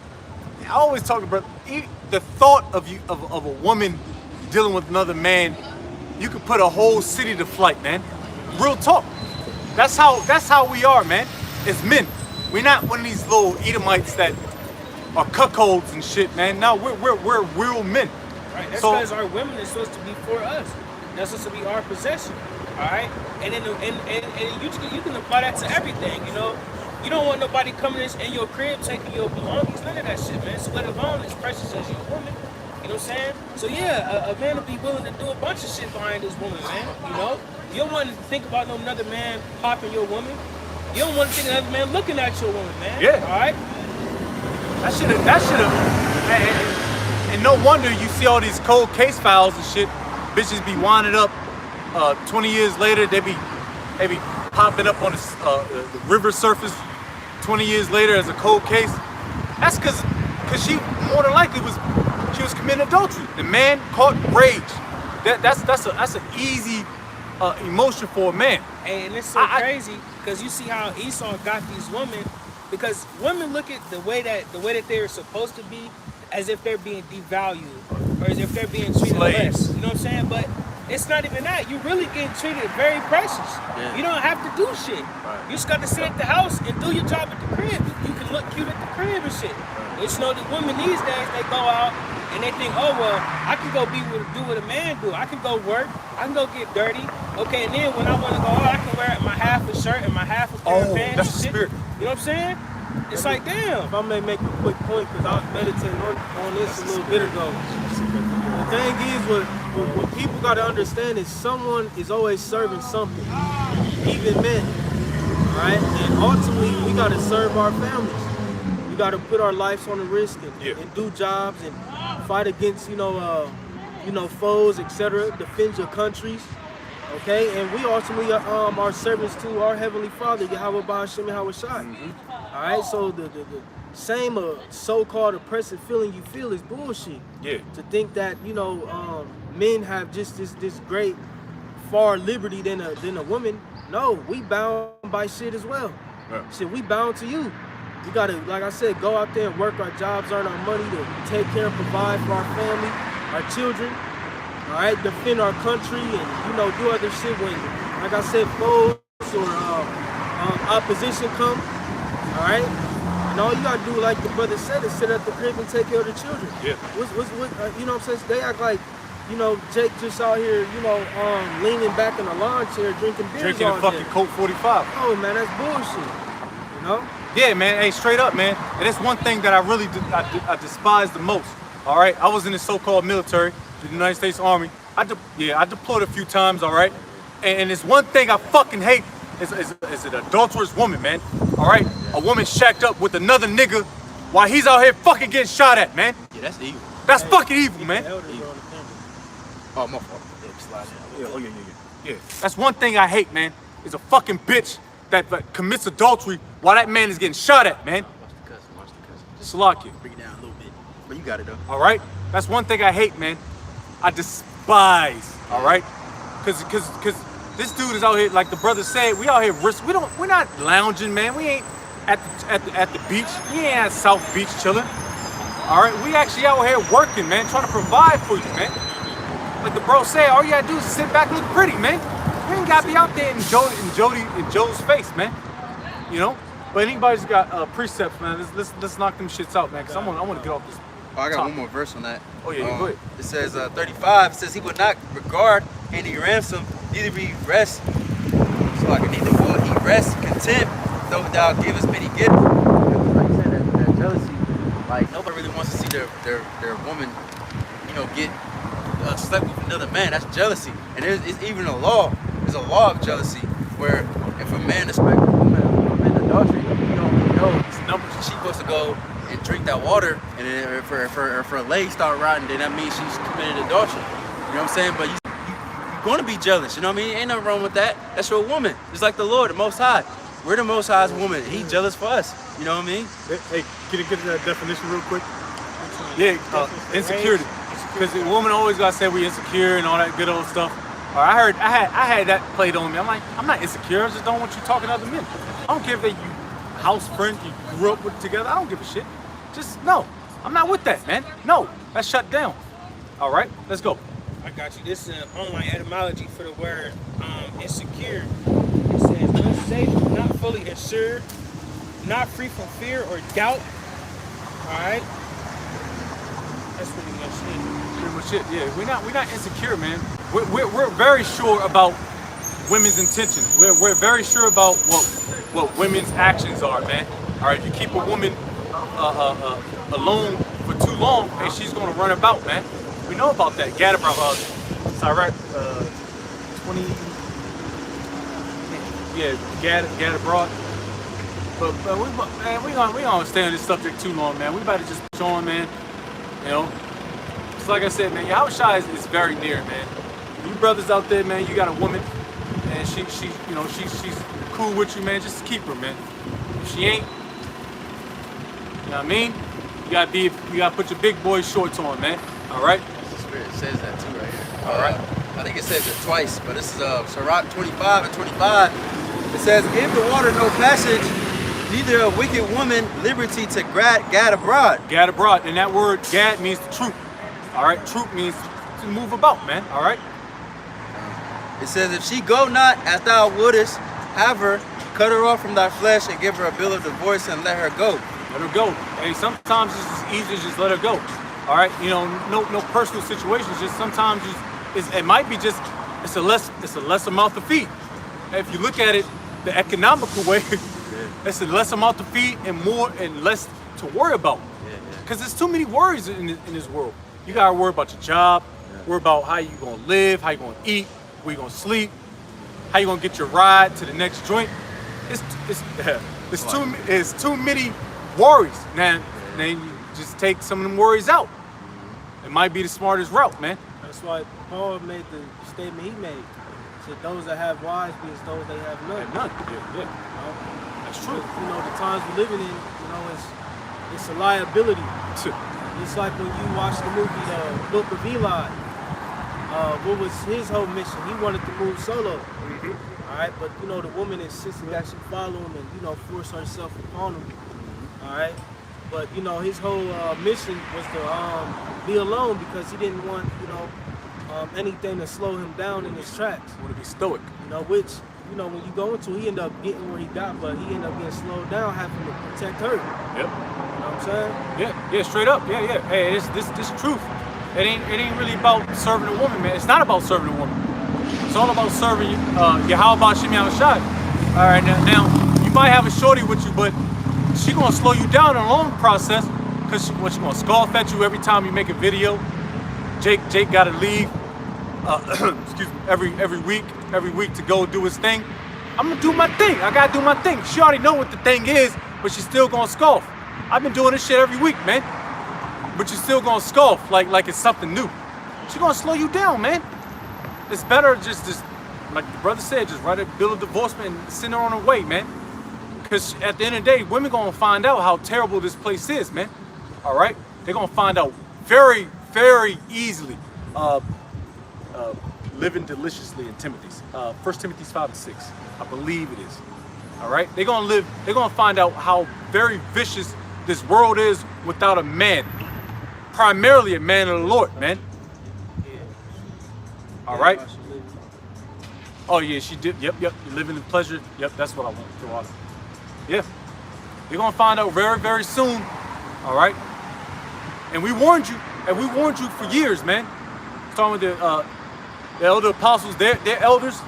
I always talk about the thought of a woman dealing with another man. You could put a whole city to flight, man. Real talk. That's how we are, man. As men, we're not one of these little Edomites that are cuckolds and shit, man. No, we're real men. Right. That's because our women is supposed to be for us. That's supposed to be our possession. All right. And then you can apply that to everything. You don't want nobody coming in your crib taking your belongings, none of that shit, man. So let alone as precious as your woman. You know what I'm saying? So yeah, a man will be willing to do a bunch of shit behind his woman, man. You don't want to think about no another man popping your woman. You don't want to think of another man looking at your woman, man. Yeah. All right. That should have. And no wonder you see all these cold case files and shit. Bitches be winding up. 20 years later, they be popping up on the river surface. 20 years later as a cold case. That's because she more than likely was committing adultery. The man caught rage. That's an easy emotion for a man. And it's so crazy because you see how Esau got these women, because women look at the way that they're supposed to be as if they're being devalued or as if they're being treated less. You know what I'm saying? But it's not even that. You really getting treated very precious. Yeah. You don't have to do shit. Right. You just got to sit at the house and do your job at the crib. You can look cute at the crib and shit. Right. It's the women these days, they go out and they think, oh well, I can go do what a man do. I can go work. I can go get dirty. Okay, and then when I want to go out, I can wear my half a shirt and my half a pair of pants. That's the spirit. You know what I'm saying? It's like, damn. If I may make a quick point, because I was meditating on this a little bit ago. The thing is, what people got to understand is someone is always serving something, even men, right? And ultimately, we got to serve our families. We got to put our lives on the risk and do jobs and fight against, foes, etc. Defend your countries, okay? And we ultimately are servants to our Heavenly Father, Yahweh Ba'ashem Yahweh Shai. All right, so the same so-called oppressive feeling you feel is bullshit. Yeah. To think that men have just this great far liberty than a woman. No, we bound by shit as well. Yeah. Shit, we bound to you. We gotta, like I said, go out there and work our jobs, earn our money to take care and provide for our family, our children. All right, defend our country and do other shit when, like I said, foes or opposition come. All right. And all you gotta do, like the brother said, is sit at the crib and take care of the children. Yeah. What you know what I'm saying? They act like, Jake just out here, leaning back in a lawn chair, drinking beers Drinking all a fucking day. Coke 45. Oh man, that's bullshit. Yeah, man. Hey, straight up, man. And that's one thing that I really I despise the most. All right. I was in the so-called military, the United States Army. I deployed a few times. All right. And it's one thing I fucking hate. Is an adulterous woman, man. All right, a woman shacked up with another nigga while he's out here fucking getting shot at, man. Yeah, that's evil. That's fucking evil, man. Oh, my fault. Yeah. That's one thing I hate, man. Is a fucking bitch that commits adultery while that man is getting shot at, man. Watch the cussing, watch the cussing. Just Slack you. bring it down a little bit. But you got it though. All right? That's one thing I hate, man. I despise, all right? Cause this dude is out here, like the brother said, we out here risk. We're not lounging, man. We ain't at the beach. We ain't at South Beach chilling. All right, we actually out here working, man, trying to provide for you, man. Like the bro said, all you gotta do is sit back and look pretty, man. You ain't gotta be out there in Joe's face, man. You know. But anybody's got precepts, man. Let's knock them shits out, man. Cause I want to get off this. Oh, I got top. one more verse on that. Oh yeah, go ahead. It says 35. It says he would not regard any ransom, neither be rest. So I can neither will he rest content, though thou givest many gifts. Like you said, that jealousy. Like nobody really wants to see their woman, you know, get slept with another man. That's jealousy. And it's even a law. There's a law of jealousy where if a man expects a woman to commit adultery, you don't really know she's supposed to go and drink that water, and then if her legs start rotting, then that means she's committed adultery. You know what I'm saying? But you're gonna be jealous. You know what I mean? Ain't nothing wrong with that. That's your woman. Just like the Lord, the Most High. We're the Most High's woman. He's jealous for us. You know what I mean? Hey, can you get that definition real quick? Yeah, insecurity. Because the woman always gotta say we insecure and all that good old stuff. Or I had that played on me. I'm like, I'm not insecure. I just don't want you talking to other men. I don't care if they you house friends you grew up with together. I don't give a shit. Just no. I'm not with that, man. No, that's shut down. All right, let's go. I got you. This is an online etymology for the word insecure. It says unsafe, not fully assured, not free from fear or doubt. All right. That's pretty much it. Pretty much it. Yeah, we're not insecure, man. We're very sure about women's intentions. We're very sure about what women's actions are, man. All right, you keep a woman alone for too long, and she's gonna run about, man. We know about that. Gadabra, Sirach 20. Yeah, Gadabra. But we gonna stay on this subject too long, man. We about to just push on, man. You know, it's like I said, man. Yahushua is very near, man. You brothers out there, man. You got a woman, and she's cool with you, man. Just keep her, man. If she ain't, you know what I mean? You gotta put your big boy shorts on, man. All right. The Spirit says that too, right here. All right. I think it says it twice, but this is Sirach 25 and 25. It says, "Give the water no passage, neither a wicked woman liberty to gad abroad." Gad abroad, and that word gad means the troop. All right, troop means to move about, man. All right. It says, "If she go not as thou wouldest have her, cut her off from thy flesh and give her a bill of divorce and let her go." Let her go. Hey, sometimes it's as easy as just let her go. All right, you know, no personal situations. Just sometimes it might be just it's a less amount to feed. If you look at it the economical way, it's a less amount to feed and more and less to worry about. Because there's too many worries in this world. You gotta worry about your job, worry about how you gonna live, how you gonna eat, where you gonna sleep, how you gonna get your ride to the next joint. It's too many worries. Now you just take some of them worries out. It might be the smartest route, man. That's why Paul made the statement he made. Said those that have wives be as those they have none. None. Yeah. That's true. You know, the times we're living in, you know, it's a liability. It's like when you watch the movie The Book of Eli. What was his whole mission? He wanted to move solo. All right, but you know, the woman insisted that she follow him and, you know, force herself upon him. All right, but you know, his whole mission was to be alone because he didn't want, you know, anything to slow him down in his tracks. Want to be stoic. You know, which, you know, when you go into, he ended up getting where he got, but he ended up getting slowed down, having to protect her. Yep. You know what I'm saying? Yeah, straight up. Yeah. Hey, this truth. It ain't really about serving a woman, man. It's not about serving a woman. It's all about serving Yahweh Shem Yahushai. All right, now you might have a shorty with you, but she gonna slow you down in the long process, cause she gonna scoff at you every time you make a video. Jake gotta leave. Excuse me. Every week to go do his thing. I'm gonna do my thing. I gotta do my thing. She already know what the thing is, but she's still gonna scoff. I've been doing this shit every week, man. But you're still gonna scoff like it's something new. She gonna slow you down, man. It's better just like the brother said, just write a bill of divorcement and send her on her way, man. Because at the end of the day, women gonna find out how terrible this place is, man. All right? They're gonna find out very, very easily. Living deliciously in Timothy's. 1 Timothy 5 and 6. I believe it is. All right? They're gonna find out how very vicious this world is without a man. Primarily a man of the Lord, man. All right? Oh yeah, she did. Yep. You're living in pleasure. Yep, that's what I want to watch. Yeah. You're gonna find out very, very soon. All right? And we warned you. And we warned you for years, man. Talking with the elder apostles, their elders.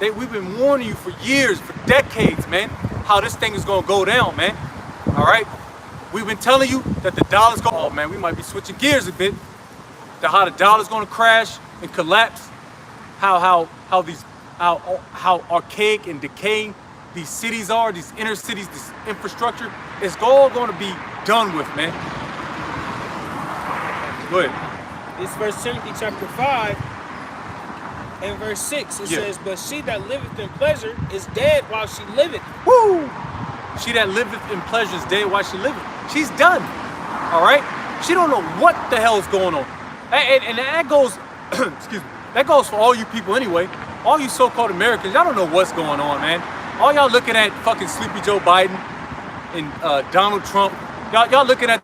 We've been warning you for years, for decades, man, how this thing is gonna go down, man. All right? We've been telling you that the dollar's going. Oh man, we might be switching gears a bit. How the dollar's gonna crash and collapse. How archaic and decaying these cities are, these inner cities, this infrastructure. It's all going to be done with, man. Go ahead. It's 1 Timothy chapter 5 and verse 6. It says, but she that liveth in pleasure is dead while she liveth. Woo! She that liveth in pleasure is dead while she liveth. She's done. All right? She don't know what the hell is going on. And that goes, excuse me, that goes for all you people anyway. All you so-called Americans, y'all don't know what's going on, man. All y'all looking at fucking sleepy Joe Biden and Donald Trump. Y'all looking at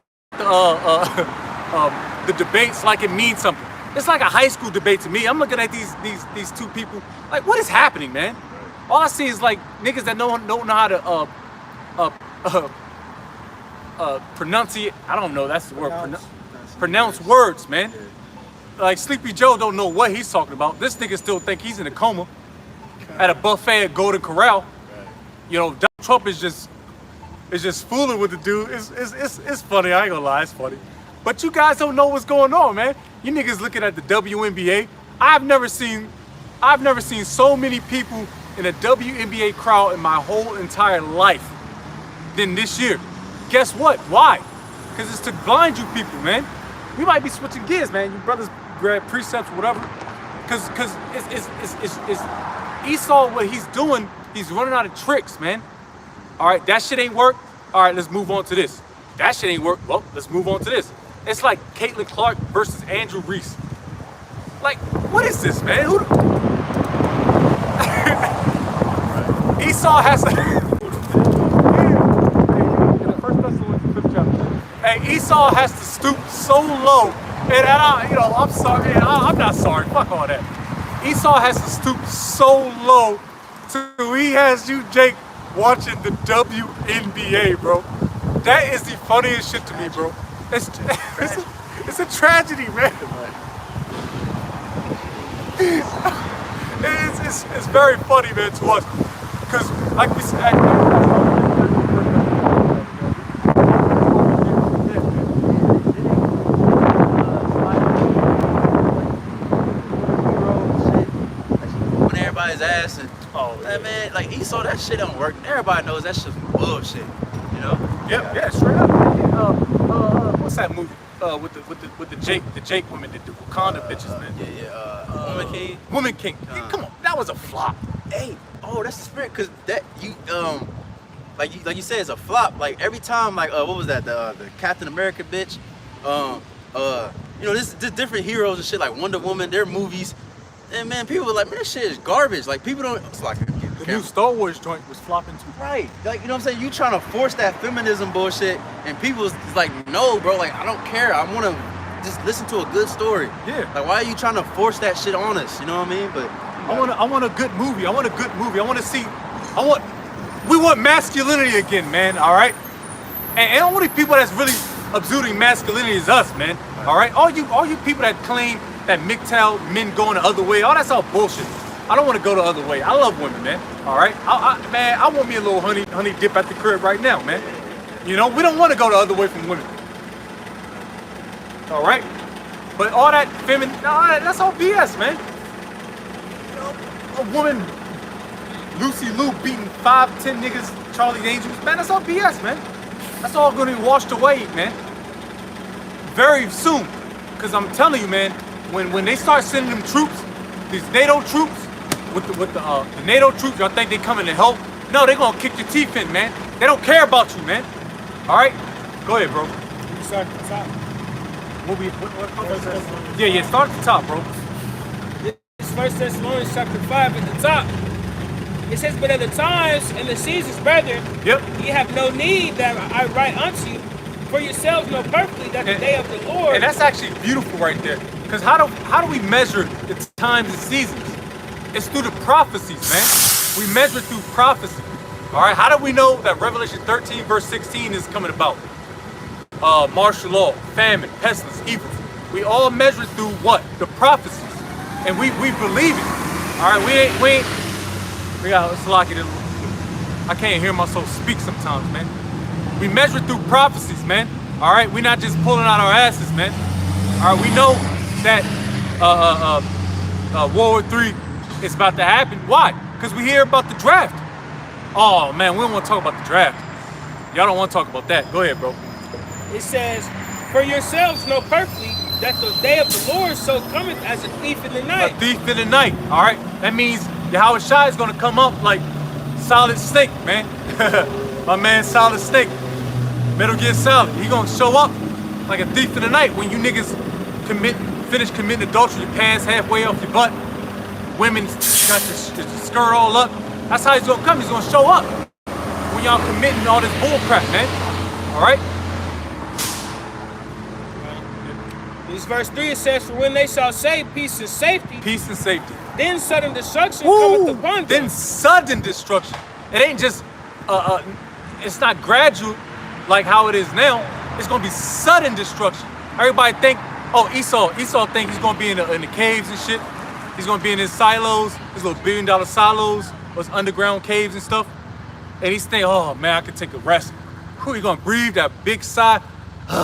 the debates like it means something. It's like a high school debate to me. I'm looking at these two people like, what is happening, man? All I see is like niggas that don't know how to pronunciate. I don't know. That's the word. Pronounce words, man. Like Sleepy Joe don't know what he's talking about. This nigga still think he's in a coma at a buffet at Golden Corral. You know, Donald Trump is just fooling with the dude. It's funny. I ain't gonna lie, it's funny. But you guys don't know what's going on, man. You niggas looking at the WNBA. I've never seen so many people in a WNBA crowd in my whole entire life than this year. Guess what? Why? Because it's to blind you people, man. We might be switching gears, man. You brothers grab precepts, whatever. Because it's Esau, what he's doing, he's running out of tricks, man. All right, that shit ain't work. All right, let's move on to this. That shit ain't work. Well, let's move on to this. It's like Caitlin Clark versus Andrew Reese. Like, what is this, man? Esau has to... Hey, Esau has to stoop so low, and I'm sorry, I'm not sorry, fuck all that. Esau has to stoop so low till he has you, Jake, watching the WNBA, bro. That is the funniest shit to me, bro. It's a tragedy, man. It's very funny, man, to us, because like we said. Ass and man, like Esau, that shit don't work. Everybody knows that shit's bullshit, you know? Yeah, straight up. What's that movie? With the Jake women, the Wakanda bitches, man. Woman King. Woman King. Yeah, come on, that was a flop. Hey, that's the spirit, cause that you like you said, it's a flop. Like every time, like what was that? The Captain America bitch. You know, this different heroes and shit like Wonder Woman. Their movies. And man, people were like, man, this shit is garbage. Like people don't. It's like the new Star Wars joint was flopping too. Right. Like you know what I'm saying? You trying to force that feminism bullshit, and people's like, no, bro. Like I don't care. I want to just listen to a good story. Yeah. Like why are you trying to force that shit on us? You know what I mean? But I want a good movie. I want a good movie. I want to see. We want masculinity again, man. All right. And only people that's really exuding masculinity is us, man. All right. All you people that claim that MGTOW men going the other way, all that's all bullshit. I don't want to go the other way. I love women, man. All right, man, I want me a little honey dip at the crib right now, man. You know, we don't want to go the other way from women. All right, but all that that's all BS, man. You know, a woman, Lucy Liu beating 5-10 niggas, Charlie's Angels, man, that's all BS, man. That's all going to be washed away, man. Very soon, because I'm telling you, man. When they start sending them troops, these NATO troops, with the NATO troops, y'all think they coming to help No, they're gonna kick your teeth in, man. They don't care about you, man. All right? Go ahead, bro. You start at the top. Yeah, start at the top, bro. It's 1 Thessalonians chapter 5 at the top. It says, but at the times and the seasons, brethren, Yep. ye have no need that I write unto you, for yourselves know perfectly that the day of the Lord. And that's actually beautiful right there. Because how do we measure the times and seasons? It's through the prophecies, man. We measure through prophecy. All right, how do we know that Revelation 13 verse 16 is coming about? Martial law, famine, pestilence, evils. We all measure through what? The prophecies. And we believe it. All right, we got, it's like it. I can't hear myself speak sometimes, man. We measure through prophecies, man. All right, we're not just pulling out our asses, man. All right, we know that World War III is about to happen. Why? Because we hear about the draft. Oh man, we don't want to talk about the draft. Y'all don't want to talk about that. Go ahead, bro. It says, for yourselves know perfectly that the day of the Lord so cometh as a thief in the night. A thief in the night. All right, that means Yahweh Shai is gonna come up like Solid Snake, man. My man, Solid Snake, Metal Gear Solid. He gonna show up like a thief in the night when you niggas finish committing adultery, your pants halfway off your butt. Women got the skirt all up. That's how he's gonna come. He's gonna show up when y'all committing all this bull crap, man. All right. This verse 3, it says, for when they shall say peace and safety, Peace and safety. then sudden destruction cometh upon them. Then sudden destruction. It ain't just it's not gradual like how it is now. It's gonna be sudden destruction. Everybody think, oh, Esau think he's gonna be in the caves and shit. He's gonna be in his silos, his little $1 billion silos, those underground caves and stuff. And he's thinking, oh man, I could take a rest. Who you gonna breathe that big sigh?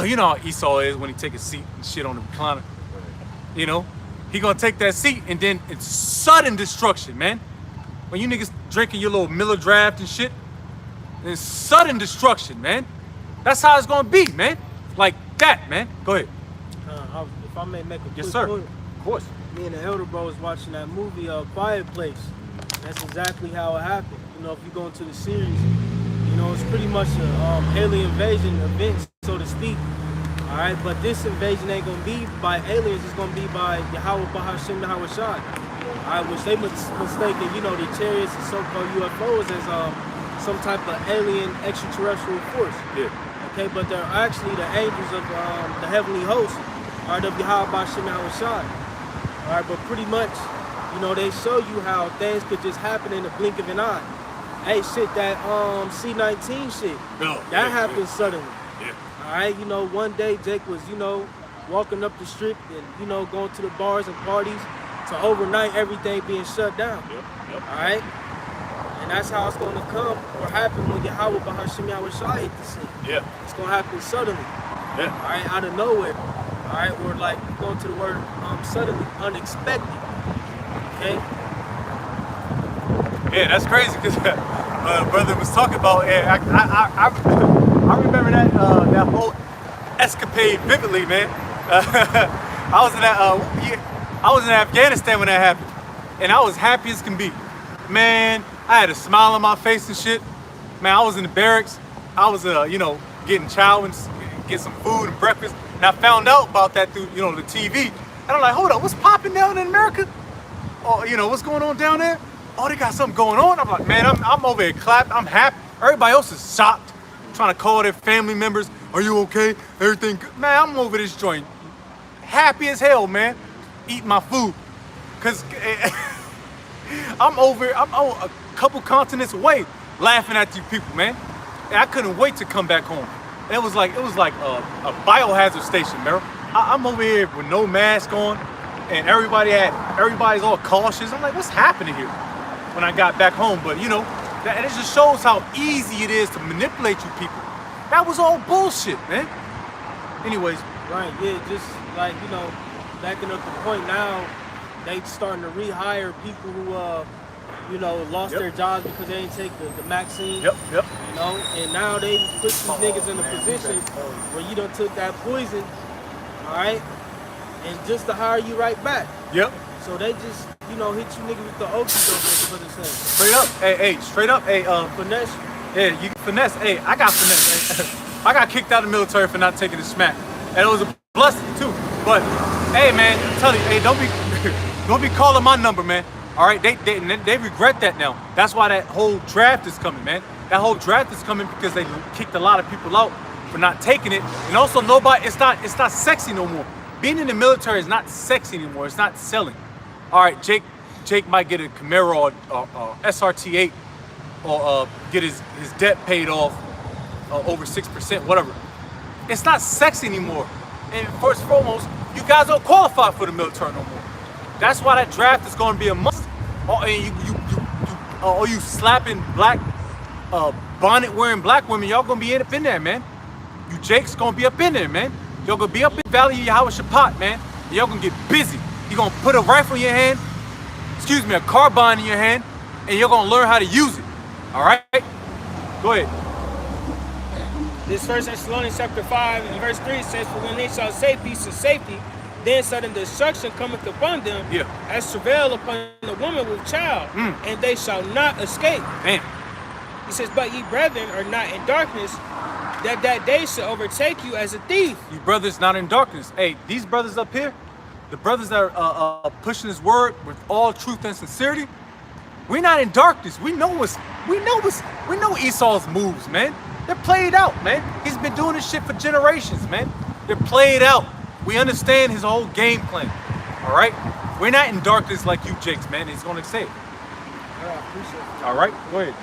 You know how Esau is when he take a seat and shit on the recliner. You know, he gonna take that seat and then it's sudden destruction, man. When you niggas drinking your little Miller Draft and shit, it's sudden destruction, man. That's how it's gonna be, man. Like that, man. Go ahead. If I may make a quick Yes, sir. point, Of course. me and the elder bro was watching that movie, Quiet Place. That's exactly how it happened. You know, if you go into the series, you know, it's pretty much a alien invasion event, so to speak. All right, but this invasion ain't gonna be by aliens. It's gonna be by Yahweh Bahashim Yahweh Shai. All right, which they mistaken, you know, the chariots and so-called UFOs as some type of alien extraterrestrial force. Yeah. Okay, but they're actually the angels of the heavenly host, are the Yahweh Bahashim Yahweh Shai. All right, but pretty much, you know, they show you how things could just happen in the blink of an eye. Hey, shit, that C-19 shit, that happened suddenly. Yeah. All right, you know, one day Jake was, you know, walking up the strip and, you know, going to the bars and parties to overnight everything being shut down. Yep. All right? And that's how it's going to come or happen when Yahweh Bahashim Yahweh Shai hit the scene. Yeah. It's going to happen suddenly. Yeah. All right, out of nowhere. All right, or like going to the word suddenly, unexpected. Okay? Yeah, that's crazy because brother was talking about. I remember that that whole escapade vividly, man. I was in Afghanistan when that happened, and I was happy as can be. Man, I had a smile on my face and shit. Man, I was in the barracks. I was you know, getting chow and get some food and breakfast, and I found out about that through, you know, the TV. And I'm like, hold up, what's popping down in America? Oh, you know, what's going on down there? Oh, they got something going on. I'm like, man, I'm over here clapping. I'm happy. Everybody else is shocked, trying to call their family members. Are you okay? Everything good? Man, I'm over this joint, happy as hell, man, eating my food. Cause I'm a couple continents away, laughing at you people, man. And I couldn't wait to come back home. It was like a biohazard station, man. I'm over here with no mask on, and everybody's all cautious. I'm like, what's happening here? When I got back home, but you know, it just shows how easy it is to manipulate you people. That was all bullshit, man. Anyways. Right, yeah, just like, you know, backing up the point now, they starting to rehire people who, you know, lost their jobs because they didn't take the vaccine. Yep. You know, and now they put these niggas in a position where you done took that poison, all right, and just to hire you right back. Yep. So they just you know, hit you niggas with the okey doke, as the brother said. Straight up, hey, straight up, hey, Finesse. yeah, you can finesse. Hey, I got finesse. Hey. I got kicked out of the military for not taking a smack, and it was a blessing too. But hey, man, I'm telling you, hey, don't be calling my number, man. All right, they regret that now. That's why that whole draft is coming, man. That whole draft is coming because they kicked a lot of people out for not taking it, and also it's not sexy no more. Being in the military is not sexy anymore. It's not selling. All right, Jake might get a Camaro or SRT8 or get his debt paid off over 6%, whatever. It's not sexy anymore. And first and foremost, you guys don't qualify for the military no more. That's why that draft is going to be a must. And you slapping black, bonnet wearing black women, y'all going to be up in there, man. You Jake's going to be up in there, man. Y'all going to be up in Valley Yahweh Shabbat, man. And y'all going to get busy. You're going to put a rifle in your hand, a carbine in your hand, and you're going to learn how to use it. All right? Go ahead. This 1 Thessalonians chapter 5 and verse 3 says, for when they shall say peace and safety, then sudden destruction cometh upon them, as travail upon the woman with child, and they shall not escape. Damn. He says, but ye brethren are not in darkness, that day shall overtake you as a thief. You brothers not in darkness. Hey, these brothers up here, the brothers that are pushing his word with all truth and sincerity, we're not in darkness. We know Esau's moves, man. They're played out, man. He's been doing this shit for generations, man. They're played out. We understand his whole game plan. All right? We're not in darkness like you, Jakes, man. He's gonna say it. I appreciate it. All right, go ahead.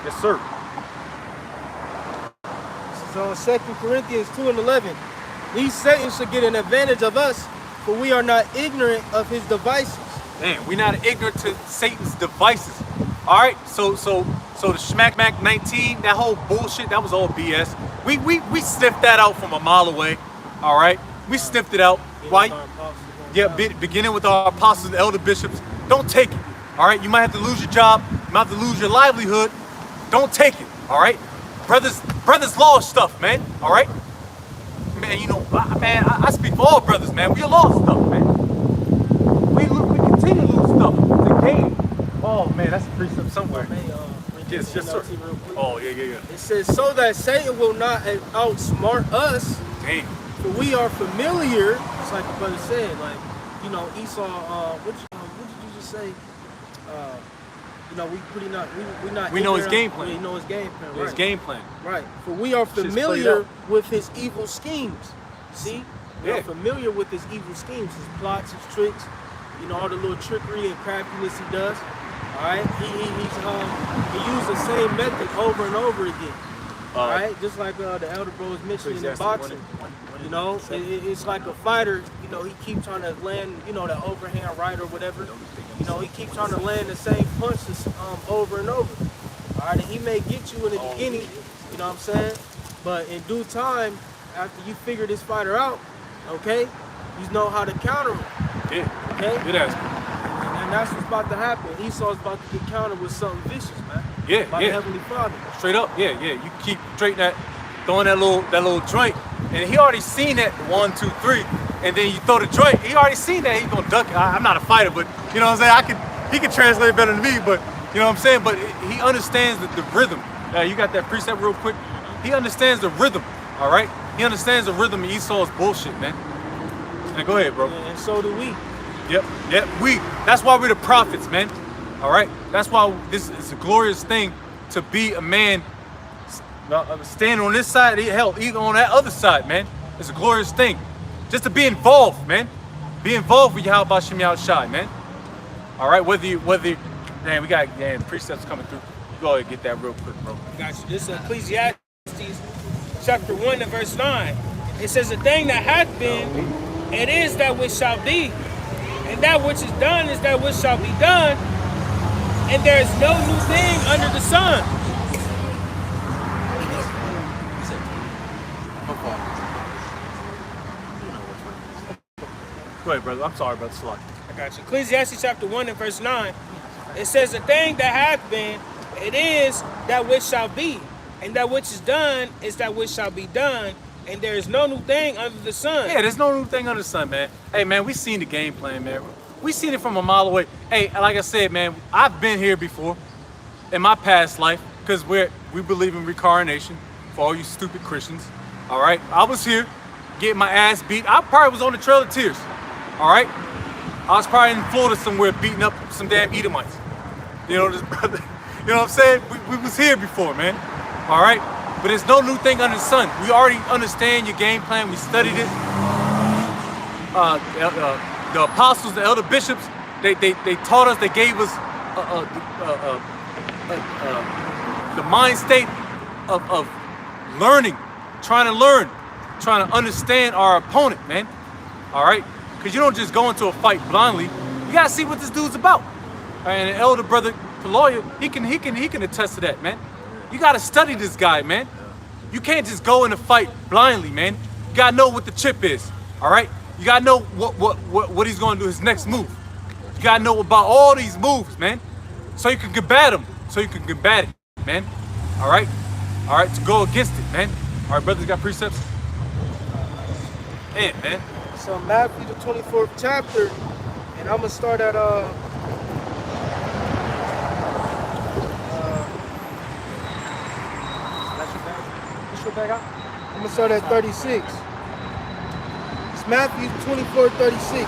Yes, sir. This is on 2 Corinthians 2 and 11. These Satan should get an advantage of us, for we are not ignorant of his devices. Man, we're not ignorant to Satan's devices. All right, so the Schmack Mac 19, that whole bullshit, that was all BS. We sniffed that out from a mile away. All right, we sniffed it out. Why? Yeah, beginning with our apostles and elder bishops. Don't take it. All right, you might have to lose your job. You might have to lose your livelihood. Don't take it. All right, brothers lost stuff, man. All right, man. You know, man, I speak for all brothers, man. We lost stuff, man. We continue to lose stuff. The game. Oh man, that's a precept somewhere. Yes, sir. Oh yeah. It says, so that Satan will not outsmart us. Dang. For we are familiar, just like the brother said, like, you know, Esau, what did you just say? You know, we know his game plan. We know his game plan, right. His game plan. Right. For we are familiar with his evil schemes. See? We are familiar with his evil schemes, his plots, his tricks, you know, all the little trickery and craftiness he does. All right? He used the same method over and over again. All right? Just like the elder bro was mentioning in boxing. You know, it's like a fighter, you know, he keeps trying to land, you know, that overhand right or whatever. You know, he keeps trying to land the same punches over and over. All right, and he may get you in the beginning, you know what I'm saying? But in due time, after you figure this fighter out, okay, you know how to counter him. Yeah. Okay? Good ass. And that's what's about to happen. Esau's about to get countered with something vicious, man. Yeah, by the Heavenly Father. Straight up, yeah. You keep straight throwing that little joint, and he already seen that 1, 2, 3, and then you throw the joint. He already seen that. He's gonna duck it. I'm not a fighter, but you know what I'm saying. He can translate better than me, but you know what I'm saying. But he understands the rhythm. You got that precept real quick. He understands the rhythm. All right. He understands the rhythm of Esau's bullshit, man. Now go ahead, bro. And so do we. Yep. That's why we're the prophets, man. All right. That's why this is a glorious thing to be a man. Standing on this side, hell, even on that other side, man. It's a glorious thing. Just to be involved, man. Be involved with Yahweh Shem Shai, man. All right, whether man, we got precepts coming through. Go ahead and get that real quick, bro. Got you. This is Ecclesiastes chapter 1 and verse 9. It says, the thing that hath been, it is that which shall be. And that which is done is that which shall be done. And there is no new thing under the sun. Go ahead, brother. I'm sorry, brother. Slug. I got you. Ecclesiastes chapter 1 and verse 9. It says, the thing that hath been, it is that which shall be. And that which is done is that which shall be done. And there is no new thing under the sun. Yeah, there's no new thing under the sun, man. Hey, man, we seen the game plan, man. We seen it from a mile away. Hey, like I said, man, I've been here before in my past life because we believe in reincarnation for all you stupid Christians. All right, I was here getting my ass beat. I probably was on the Trail of Tears. All right, I was probably in Florida somewhere beating up some damn Edomites. You know, this brother. You know what I'm saying? We was here before, man. All right, but there's no new thing under the sun. We already understand your game plan. We studied it. The apostles, the elder bishops, they taught us. They gave us the mind state of learning, trying to learn, trying to understand our opponent, man. All right, because you don't just go into a fight blindly. You gotta see what this dude's about. And an elder brother, the lawyer, he can attest to that, man. You gotta study this guy, man. You can't just go in a fight blindly, man. You gotta know what the chip is. All right, you gotta know what he's gonna do, his next move. You gotta know about all these moves, man, so you can combat him, so you can combat it, man. All right, to go against it, man. All right, brothers got precepts. Man. So Matthew the 24th chapter, and I'm gonna start at I'm gonna start at 36. It's Matthew 24:36.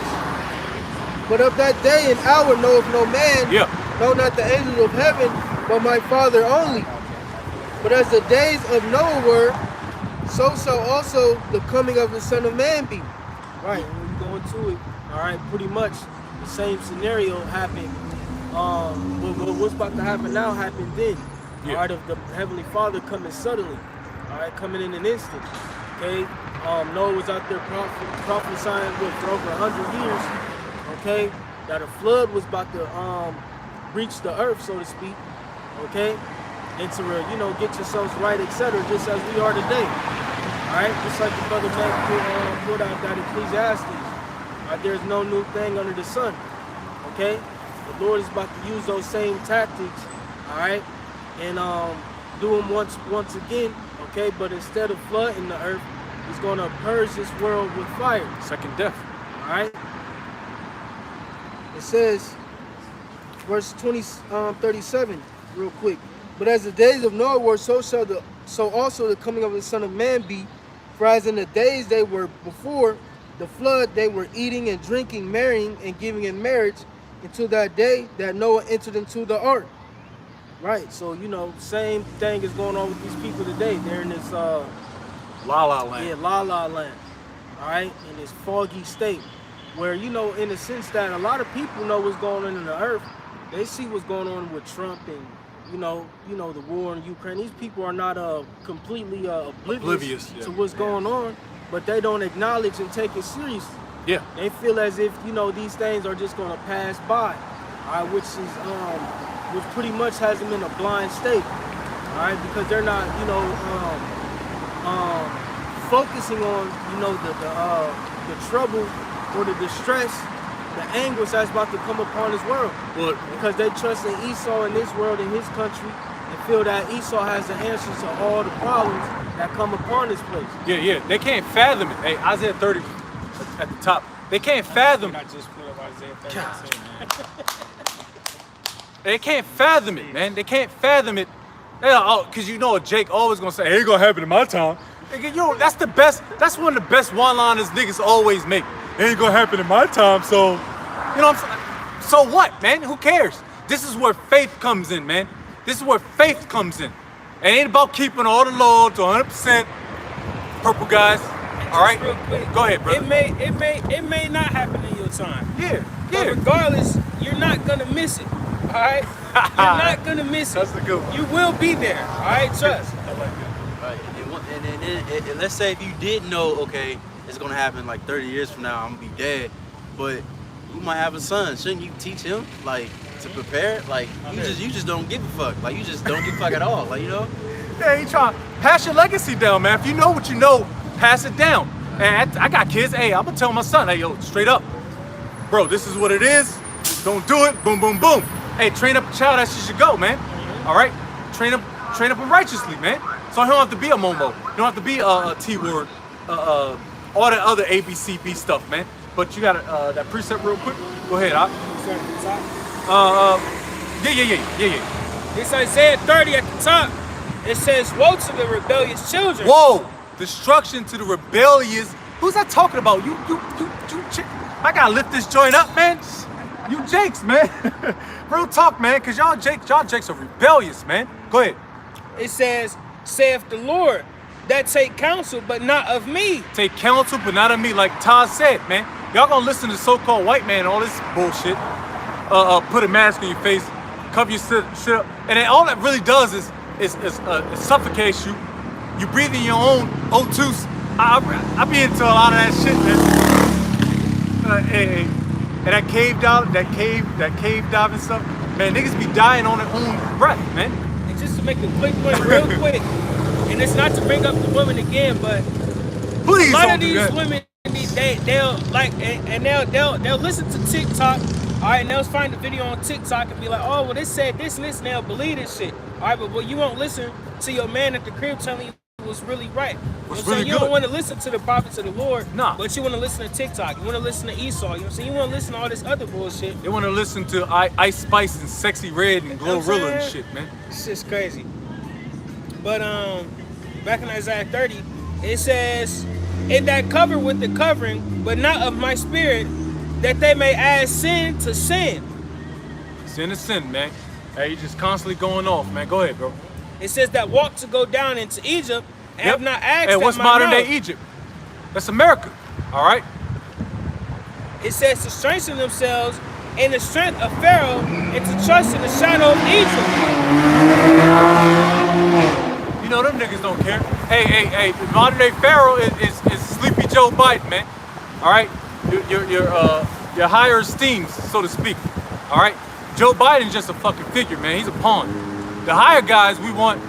But of that day and hour knoweth no man, no, not the angels of heaven, but my Father only. But as the days of Noah were, so shall also the coming of the Son of Man be. Right, when we go into it, all right, pretty much the same scenario happened. What's about to happen now happened then. All right, of the Heavenly Father coming suddenly, all right, coming in an instant. Okay, Noah was out there prophesying for over 100 years. Okay, that a flood was about to reach the earth, so to speak. Okay, and to get yourselves right, etc., just as we are today. All right, just like the brother Mac put out that Ecclesiastes. All right, there's no new thing under the sun. Okay, the Lord is about to use those same tactics. All right, and do them once again. Okay, but instead of flooding the earth, He's going to purge this world with fire. Second death. All right. It says, verse 37, real quick. But as the days of Noah were, so also the coming of the Son of Man be. For as in the days they were before the flood, they were eating and drinking, marrying and giving in marriage, until that day that Noah entered into the ark. Right. So same thing is going on with these people today. They're in this La La Land. Yeah, La La Land. All right, in this foggy state, where in the sense that a lot of people know what's going on in the earth. They see what's going on with Trump and the war in Ukraine. These people are not completely oblivious to what's going on, but they don't acknowledge and take it seriously. Yeah. They feel as if these things are just going to pass by, all right, which pretty much has them in a blind state, all right, because they're not focusing on the trouble or the distress, the anguish that's about to come upon this world. Well, because they trust in Esau in this world, in his country, and feel that Esau has the answers to all the problems that come upon this place. Yeah. They can't fathom it. Hey, Isaiah 30 at the top. They can't fathom I just put up Isaiah 30. They can't fathom it, man. They can't fathom it. Because Jake always gonna say, "It ain't gonna happen in my time." That's the best. That's one of the best one-liners niggas always make. It ain't gonna happen in my time, so what I'm saying? So what, man? Who cares? This is where faith comes in, man. This is where faith comes in. It ain't about keeping all the law to 100%. Purple guys. All right, real quick, go ahead, brother. It may not happen in your time. Yeah. But regardless, you're not gonna miss it. All right, you're not gonna miss it. That's the good one. You will be there. All right, trust. I like that. Right, and let's say if you did know, okay, it's gonna happen like 30 years from now, I'm gonna be dead, but you might have a son. Shouldn't you teach him to prepare? Like you just don't give a fuck. Like you just don't give a fuck at all. Like Yeah, you trying to pass your legacy down, man. If you know what you know, pass it down. And I got kids. Hey, I'm gonna tell my son, hey, yo, straight up, bro, this is what it is. Don't do it. Boom, boom, boom. Hey, train up a child as you should go, man. All right, train up him righteously, man. So he don't have to be a Momo. He don't have to be a T-word, all that other ABCB stuff, man. but you got that precept real quick. Go ahead, Op. Start at the top. Yeah. It's Isaiah 30 at the top. It says, woe to the rebellious children. Whoa! Destruction to the rebellious. Who's that talking about? You. I gotta lift this joint up, man. You Jakes, man. Real talk, man, cause y'all Jakes are rebellious, man. Go ahead. It says, saith the Lord, that take counsel, but not of me. Take counsel, but not of me, like Todd said, man. Y'all gonna listen to so-called white man and all this bullshit. Put a mask on your face, cover your shit up, and then all that really does is it suffocates you. You breathe in your own O2s. I be into a lot of that shit, man. And that cave diving stuff, man. Niggas be dying on their own breath, man. And just to make a quick point, real quick, and it's not to bring up the women again, but Please a lot don't of do these that. women, they'll like, and they'll listen to TikTok, all right, and they'll find the video on TikTok and be like, oh, well, they said this and this, and they'll believe this shit, all right, but you won't listen to your man at the crib telling you what's really right. What's You know what I'm saying? really You don't good. want to listen to the prophets of the Lord, Nah. but you want to listen to TikTok. You want to listen to Esau. You know what I'm saying? You want to listen to all this other bullshit. They want to listen to Ice Spice and Sexy Red and You know what I'm Glorilla and saying? shit, man. It's just crazy. But back in Isaiah 30, it says, "In that cover with the covering, but not of my spirit, that they may add sin to sin." Sin to sin, man. Hey, you just constantly going off, man. Go ahead, bro. It says that walk to go down into Egypt and have not asked Hey, at what's my modern mouth. day Egypt? That's America. All right. It says to strengthen themselves in the strength of Pharaoh and to trust in the shadow of Egypt. You know them niggas don't care. Hey. Modern day Pharaoh is Sleepy Joe Biden, man. All right. Your higher esteems, so to speak. All right. Joe Biden's just a fucking figure, man. He's a pawn. The higher guys, we want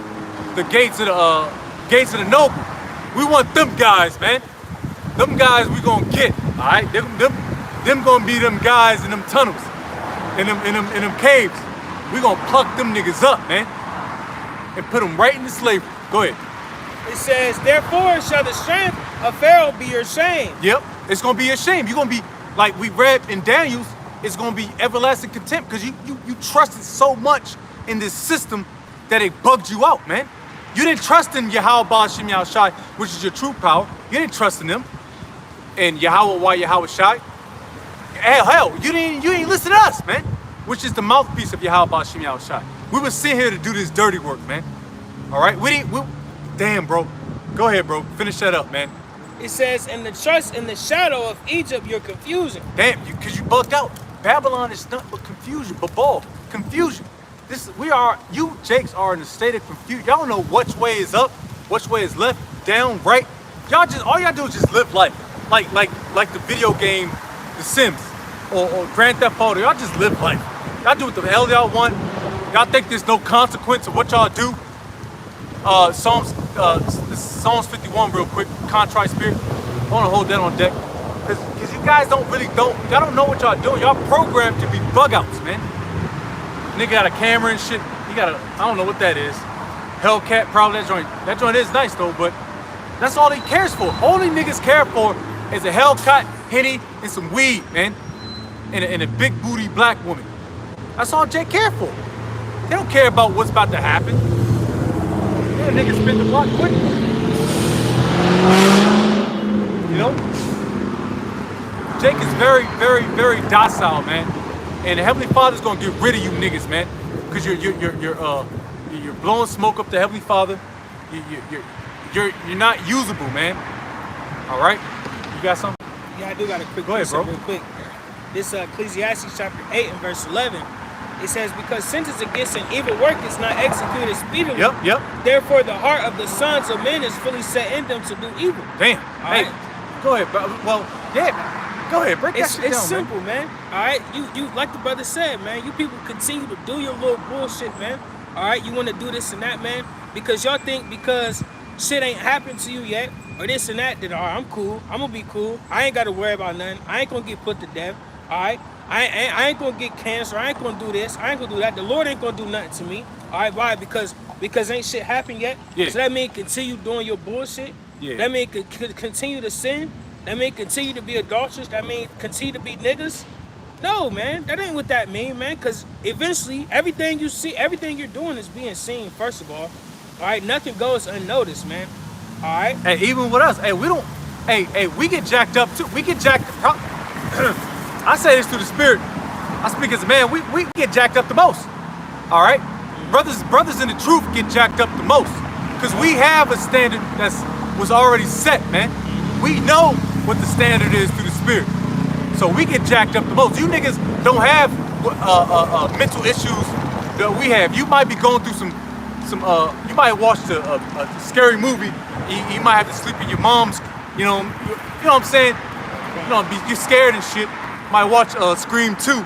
the gates of the noble. We want them guys, man. Them guys we gonna get, all right? Them gonna be them guys in them tunnels, in them caves. We gonna pluck them niggas up, man, and put them right into slavery. Go ahead. It says, therefore shall the strength of Pharaoh be your shame. Yep, it's gonna be a shame. You're gonna be, like we read in Daniel's, it's gonna be everlasting contempt because you trusted so much in this system that it bugged you out, man. You didn't trust in Yahweh Baal Shem Yahweh Shai, which is your true power. You didn't trust in them. And Yahweh Why Yahweh Shai. Hell, you didn't listen to us, man. Which is the mouthpiece of Yahweh Baal Shem Yahweh Shai. We were sitting here to do this dirty work, man. All right, damn, bro. Go ahead, bro. Finish that up, man. It says, and the trust in the shadow of Egypt, your confusion. Damn, because you bugged out. Babylon is nothing but confusion, confusion. You Jakes are in a state of confusion. Y'all don't know which way is up, which way is left, down, right. All y'all do is just live life. Like the video game, The Sims, or Grand Theft Auto. Y'all just live life. Y'all do what the hell y'all want. Y'all think there's no consequence of what y'all do. Psalms 51 real quick, contrite spirit. I want to hold that on deck. Because you guys y'all don't know what y'all doing. Y'all programmed to be bug outs, man. Nigga got a camera and shit. I don't know what that is. Hellcat, probably that joint is nice though, but that's all he cares for. All these niggas care for is a Hellcat, Henny, and some weed, man. And a big booty black woman. That's all Jay care for. They don't care about what's about to happen. Yeah, niggas spin the block quick. You know? Jake is very, very, very docile, man. And the Heavenly Father's gonna get rid of you niggas, man. Cause you're blowing smoke up to Heavenly Father. You're not usable, man. All right? You got something? Yeah, I do got a quick Go ahead, bro. real quick. This Ecclesiastes chapter 8 and verse 11. It says, because sentence against an evil work is not executed speedily. Yep. Therefore, the heart of the sons of men is fully set in them to do evil. Damn. All Hey, right. go ahead, bro. Well, yeah. Go ahead, break that shit It's down, simple, man. All right, you like the brother said, man. You people continue to do your little bullshit, man. All right, you want to do this and that, man, because y'all think because shit ain't happened to you yet or this and that, all right, I'm cool. I'm gonna be cool. I ain't gotta worry about nothing. I ain't gonna get put to death. All right, I ain't gonna get cancer. I ain't gonna do this. I ain't gonna do that. The Lord ain't gonna do nothing to me. All right, why? Because ain't shit happened yet. Yeah. So that mean continue doing your bullshit. Yeah. That mean continue to sin. That mean continue to be adulterous? That mean continue to be niggas? No, man, that ain't what that mean, man. Cause eventually, everything you see, everything you're doing is being seen. First of all right, nothing goes unnoticed, man. All right. Hey, even with us, hey, we don't. Hey, we get jacked up too. We get jacked. I say this through the Spirit. I speak as a man. We get jacked up the most. All right, brothers in the truth get jacked up the most, cause we have a standard was already set, man. We know what the standard is through the Spirit. So we get jacked up the most. You niggas don't have mental issues that we have. You might be going through some. You might watch a scary movie. You might have to sleep in your mom's. You know what I'm saying. You know, you're scared and shit. Might watch Scream 2.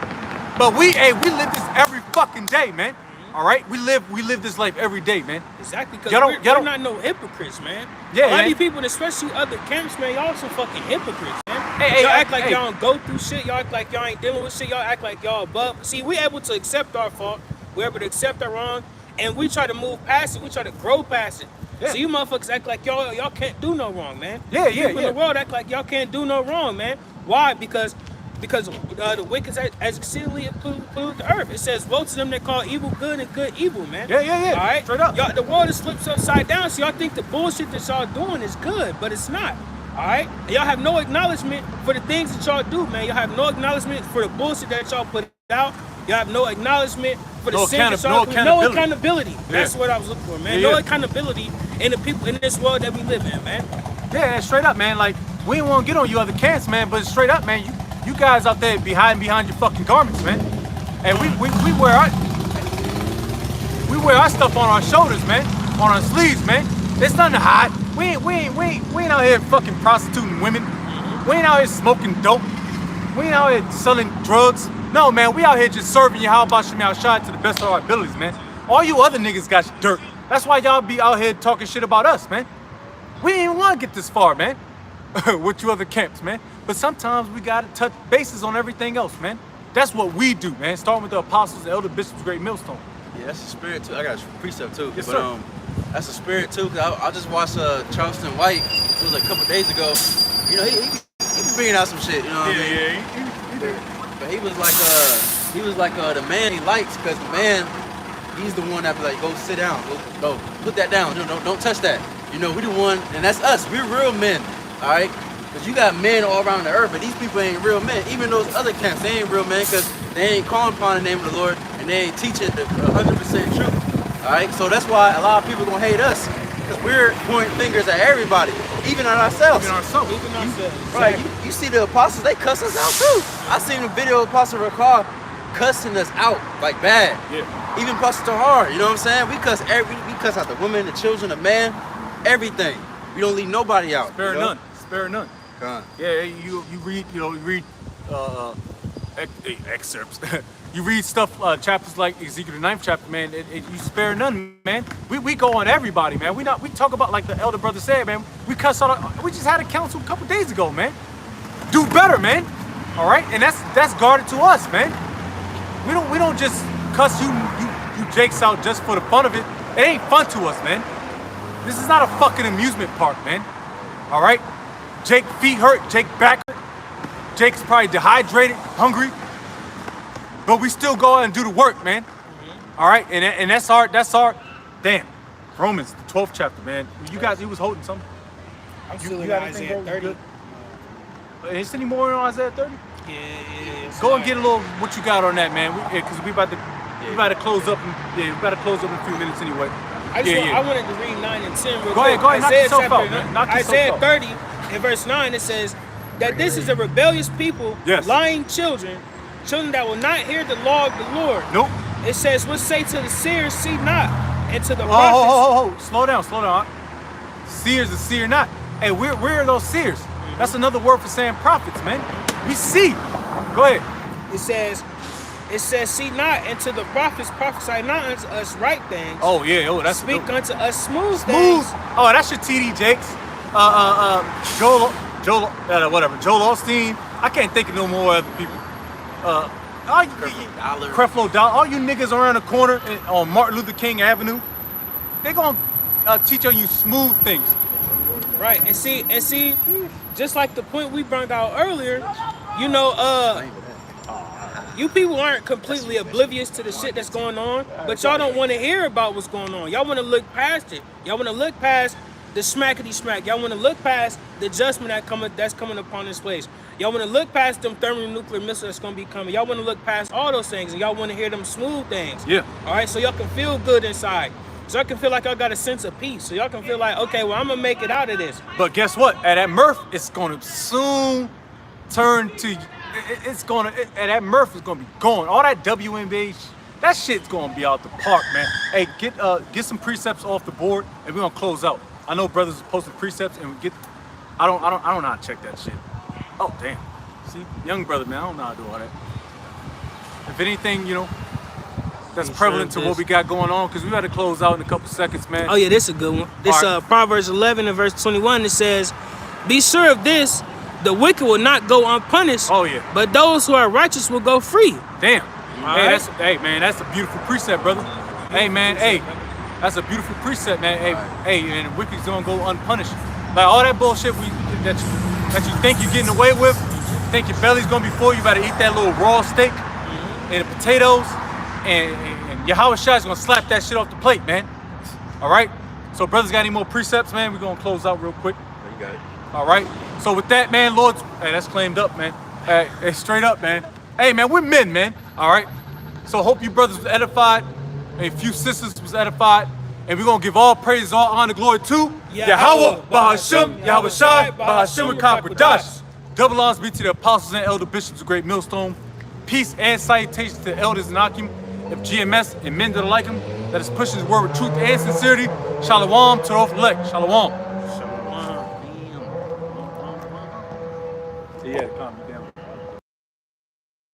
But we live this every fucking day, man. All right, we live this life every day, man. Exactly, because we're not no hypocrites, man. Yeah, a lot of you people, especially other camps, man, y'all some fucking hypocrites, man. Hey, y'all act like y'all don't go through shit. Y'all act like y'all ain't dealing with shit. Y'all act like y'all above. See, we able to accept our fault. We're able to accept our wrong, and we try to move past it. We try to grow past it. Yeah. So you motherfuckers act like y'all can't do no wrong, man. People in the world act like y'all can't do no wrong, man. Why? Because the wicked as exceedingly pollute the earth. It says, woe to them that call evil good and good evil, man. Yeah. All right? Straight up. Y'all, the world is flipped upside down, so y'all think the bullshit that y'all doing is good, but it's not. All right? And y'all have no acknowledgement for the things that y'all do, man. Y'all have no acknowledgement for the bullshit that y'all put out. Y'all have no acknowledgement for the sin that y'all do. No accountability. That's what I was looking for, man. No accountability in the people in this world that we live in, man. Yeah, straight up, man. Like, we didn't want to get on you other camps, man, but straight up, man, you guys out there behind your fucking garments, man. And we wear our stuff on our shoulders, man, on our sleeves, man. There's nothing to hide. We ain't out here fucking prostituting women. We ain't out here smoking dope. We ain't out here selling drugs. No, man, we out here just serving you. How about Shemi Al-Shad to the best of our abilities, man. All you other niggas got dirt. That's why y'all be out here talking shit about us, man. We didn't even want to get this far, man. With you other camps, man. But sometimes we gotta touch bases on everything else, man. That's what we do, man. Starting with the apostles, the elder bishops, great millstone. Yeah, that's a spirit too. I got a precept too. Yes, but sir. That's a spirit too. Cause I just watched Charleston White. It was like a couple days ago. You know, he been bringing out some shit. You know what I mean? Yeah. But he was like the man he likes, because the man, he's the one that be like, go sit down, go put that down. Don't touch that. You know, we the one, and that's us. We're real men. All right. Because you got men all around the earth, but these people ain't real men. Even those other camps, they ain't real men, because they ain't calling upon the name of the Lord, and they ain't teaching the 100% truth. All right, so that's why a lot of people gonna hate us, because we're pointing fingers at everybody, even at ourselves. Even ourselves. Right? You see the apostles, they cuss us out too. I seen a video of Apostle Ricard cussing us out like bad. Yeah. Even Pastor Tahar, you know what I'm saying? We cuss out the women, the children, the man, everything. We don't leave nobody out. Spare none. Spare none. Yeah, you read excerpts. You read stuff, chapters like Ezekiel the 9th chapter, man. You spare none, man. We go on everybody, man. We talk about, like the elder brother said, man. We cuss out. We just had a council a couple days ago, man. Do better, man. All right, and that's guarded to us, man. We don't just cuss you jakes out just for the fun of it. It ain't fun to us, man. This is not a fucking amusement park, man. All right. Jake feet hurt, Jake back hurt. Jake's probably dehydrated, hungry. But we still go out and do the work, man. All right, and that's our damn. Romans, the 12th chapter, man. You guys, he was holding something. I'm still in Isaiah 30. Is any more on Isaiah 30? Yeah. Go and get a little what you got on that, man. Because we about to close up. We about to close up in a few minutes anyway. I wanted to read 9 and 10 real quick. Go ahead, knock yourself out, man. Knock yourself Isaiah out. 30 in verse 9, it says that this is a rebellious people, lying children that will not hear the law of the Lord. Nope. It says, what say to the seers, see not, and to the prophets. Slow down. Seers and seer not. Hey, where are those seers? That's another word for saying prophets, man. We see. Go ahead. It says, see not, and to the prophets prophesy not unto us right things. Oh yeah, that's speak unto us smooth things. Oh, that's your TD Jakes. Joel, Osteen. I can't think of no more other people. Creflo Dollar. All you niggas around the corner on Martin Luther King Avenue, they gonna teach on you smooth things. Right, and see, just like the point we brought out earlier, you know, you people aren't completely oblivious to the shit that's going on, but y'all don't want to hear about what's going on. Y'all want to look past it. Y'all want to look past the smackety smack. Y'all want to look past the judgment that's coming upon this place. Y'all want to look past them thermonuclear missiles that's going to be coming. Y'all want to look past all those things, and y'all want to hear them smooth things. Yeah. All right, so y'all can feel good inside. So y'all can feel like y'all got a sense of peace. So y'all can feel like, okay, well, I'm going to make it out of this. But guess what? At that Murph, it's going to soon turn to, that Murph is going to be gone. All that WNBA, that shit's going to be out the park, man. Hey, get some precepts off the board, and we're going to close out. I know brothers are posting precepts, and I don't know how to check that shit. Oh, damn. See, young brother, man, I don't know how to do all that. If anything, you know, that's prevalent to what we got going on, because we got to close out in a couple seconds, man. Oh, yeah, this is a good one. This Proverbs 11 and verse 21, it says, be sure of this, the wicked will not go unpunished. Oh, yeah. But those who are righteous will go free. Damn. Right. Hey, man, that's a beautiful precept, brother. Hey, man, hey, that's a beautiful precept, man. Hey, and the wicked's gonna go unpunished. Like all that bullshit that you think you're getting away with, you think your belly's gonna be full, you better eat that little raw steak and the potatoes, and Yahweh Shai's gonna slap that shit off the plate, man. All right? So brothers got any more precepts, man? We're gonna close out real quick. You got it. All right? So with that, man, Lord's, hey, that's claimed up, man. Hey, straight up, man. Hey, man, we're men, man. All right? So hope you brothers was edified, a few sisters was edified, and we're gonna give all praise, all honor, glory to Yahweh, Bahashem, Yahweh Shai, Bahashem, and Kakwadash. Double honors be to the apostles and elder bishops of Great Millstone. Peace and salutations to the elders and Akim of GMS and men that are like him, that is pushing his word with truth and sincerity. Shalom to the elect. Shalom. Yeah, comment.